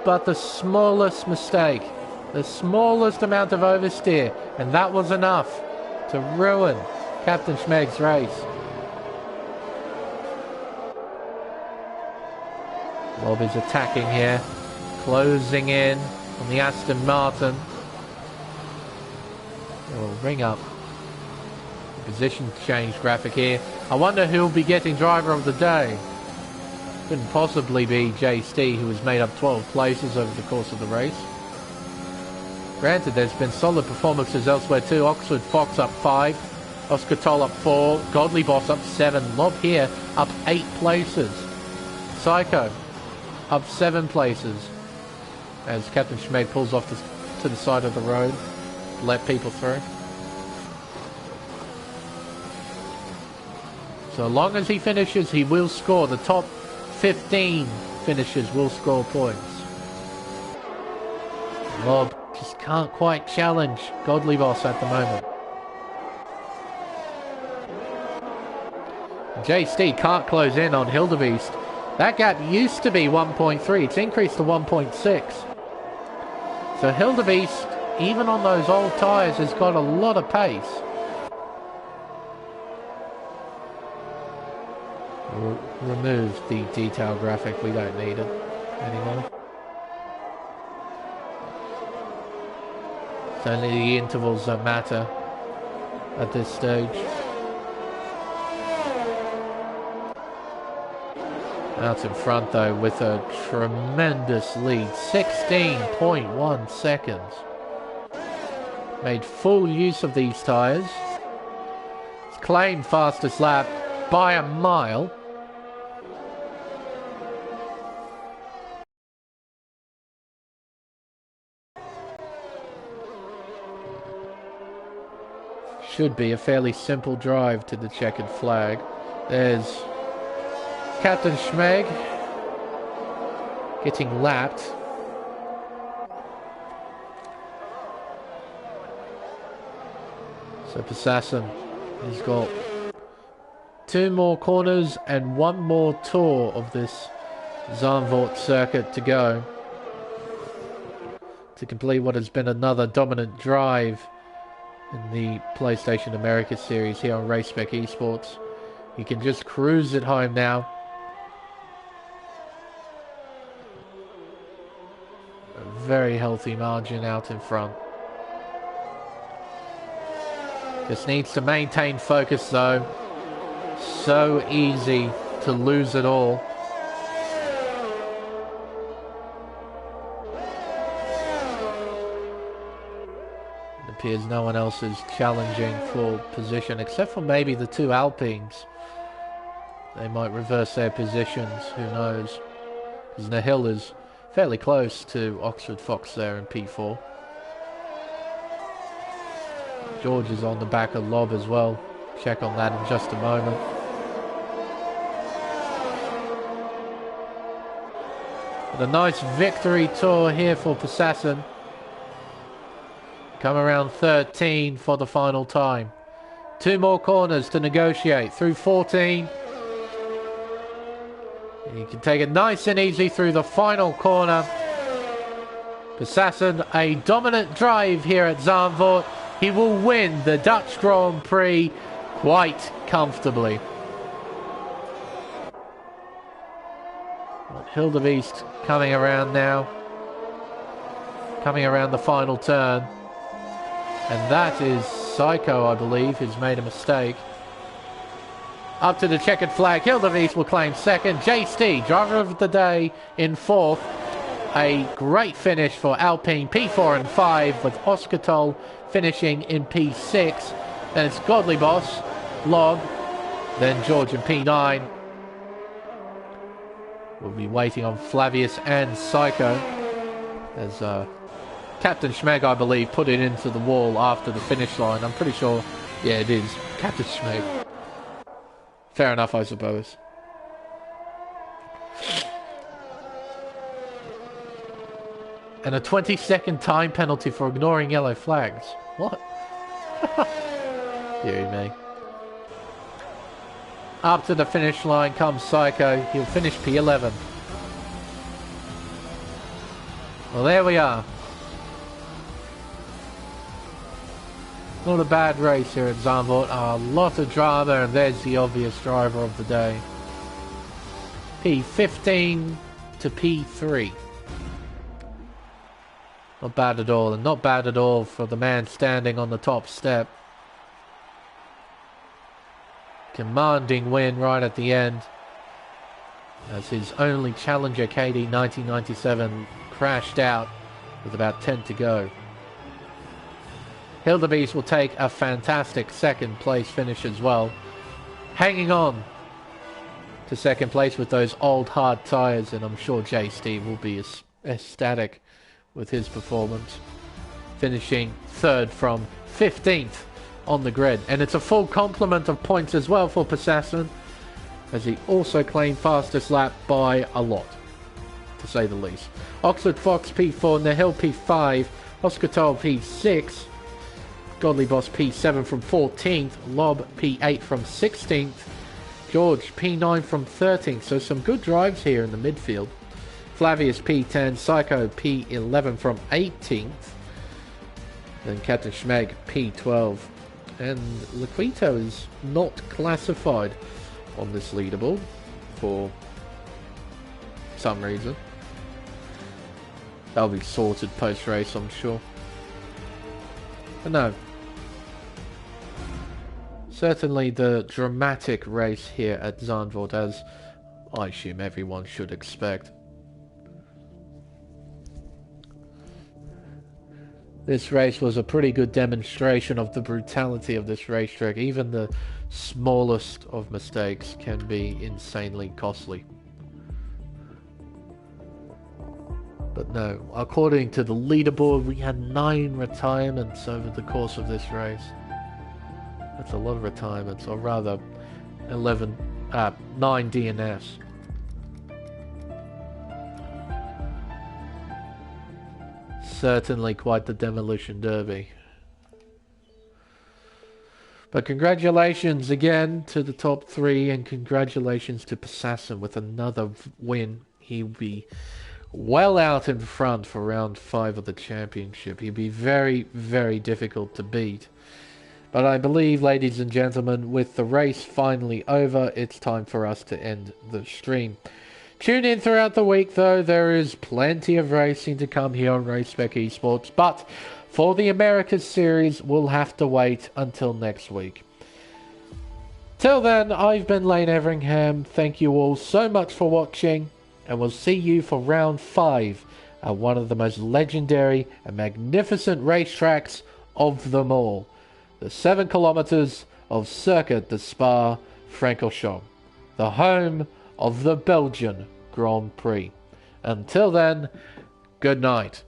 But the smallest mistake, the smallest amount of oversteer, and that was enough to ruin Captain Schmeg's race. Lob is attacking here, closing in on the Aston Martin. It will bring up the position change graphic here. I wonder who'll be getting driver of the day. Couldn't possibly be JST, who has made up 12 places over the course of the race. Granted, there's been solid performances elsewhere too. Oxford Fox up 5. Oscar Toll up 4. Godly Boss up 7. Lob here up 8 places. Psycho up 7 places. As Captain Schmeg pulls off to the side of the road. Let people through. So long as he finishes, he will score. The top 15 finishes will score points. Lob just can't quite challenge Godly Boss at the moment. JST can't close in on Hildebeest. That gap used to be 1.3. It's increased to 1.6. So Hildebeest, even on those old tyres, has got a lot of pace. Remove the detail graphic. We don't need it anymore. It's only the intervals that matter at this stage. Out in front though with a tremendous lead, 16.1 seconds. Made full use of these tyres. It's claimed fastest lap by a mile. Should be a fairly simple drive to the checkered flag. There's Captain Schmeg getting lapped. So Assassin has got 2 more corners and 1 more tour of this Zandvoort circuit to go to complete what has been another dominant drive in the PlayStation America series here on Race Spec Esports. You can just cruise it home now. A very healthy margin out in front. Just needs to maintain focus though. So easy to lose it all. It appears no one else is challenging for position except for maybe the 2 Alpines. They might reverse their positions, who knows. Because Nahil is fairly close to Oxford Fox there in P4. George is on the back of Lob as well. Check on that in just a moment. But a nice victory tour here for Assassin. Come around 13 for the final time. 2 more corners to negotiate through 14. And you can take it nice and easy through the final corner. Assassin, a dominant drive here at Zandvoort. He will win the Dutch Grand Prix quite comfortably. Hildebeest coming around now. Coming around the final turn. And that is Psycho, I believe, who's made a mistake. Up to the checkered flag. Hildebeest will claim second. JST, driver of the day, in 4th. A great finish for Alpine, P4 and 5, with Oscar Toll finishing in P6. Then it's Godly Boss, Log, then George in P9. We'll be waiting on Flavius and Psycho as Captain Schmeg, I believe, put it into the wall after the finish line. I'm pretty sure, yeah, it is Captain Schmeg. Fair enough, I suppose. And a 20-second time penalty for ignoring yellow flags. What? Dear me. Up to the finish line comes Psycho. He'll finish P11. Well, there we are. Not a bad race here at Zandvoort. A lot of drama, and there's the obvious driver of the day. P15 to P3. Not bad at all, and not bad at all for the man standing on the top step. Commanding win right at the end. As his only challenger, KD 1997, crashed out with about 10 to go. Hildebeest will take a fantastic second place finish as well. Hanging on to second place with those old hard tyres, and I'm sure J-Steve will be ecstatic with his performance. Finishing third from 15th on the grid. And it's a full complement of points as well for Possassin, as he also claimed fastest lap by a lot, to say the least. Oxford Fox P4, Nahil P5, Oscar Toll P6, Godly Boss P7 from 14th, Lob P8 from 16th, George P9 from 13th, so some good drives here in the midfield. Flavius P10, Psycho P11 from 18th, then Captain Schmeg P12, and Laquito is not classified on this leaderboard for some reason. That'll be sorted post-race, I'm sure. But no. Certainly the dramatic race here at Zandvoort, as I assume everyone should expect. This race was a pretty good demonstration of the brutality of this racetrack. Even the smallest of mistakes can be insanely costly. But no, according to the leaderboard, we had 9 retirements over the course of this race. That's a lot of retirements, or rather 9 DNFs. Certainly quite the demolition derby. But congratulations again to the top 3, and congratulations to Possassin with another win. He'll be well out in front for round 5 of the championship. He'll be very, very difficult to beat. But I believe, ladies and gentlemen, with the race finally over, it's time for us to end the stream. Tune in throughout the week, though. There is plenty of racing to come here on Race Spec Esports. But for the Americas series, we'll have to wait until next week. Till then, I've been Lane Everingham. Thank you all so much for watching, and we'll see you for round 5 at one of the most legendary and magnificent racetracks of them all. The 7 kilometers of Circuit de Spa-Francorchamps, the home of the Belgian Grand Prix. Until then, good night.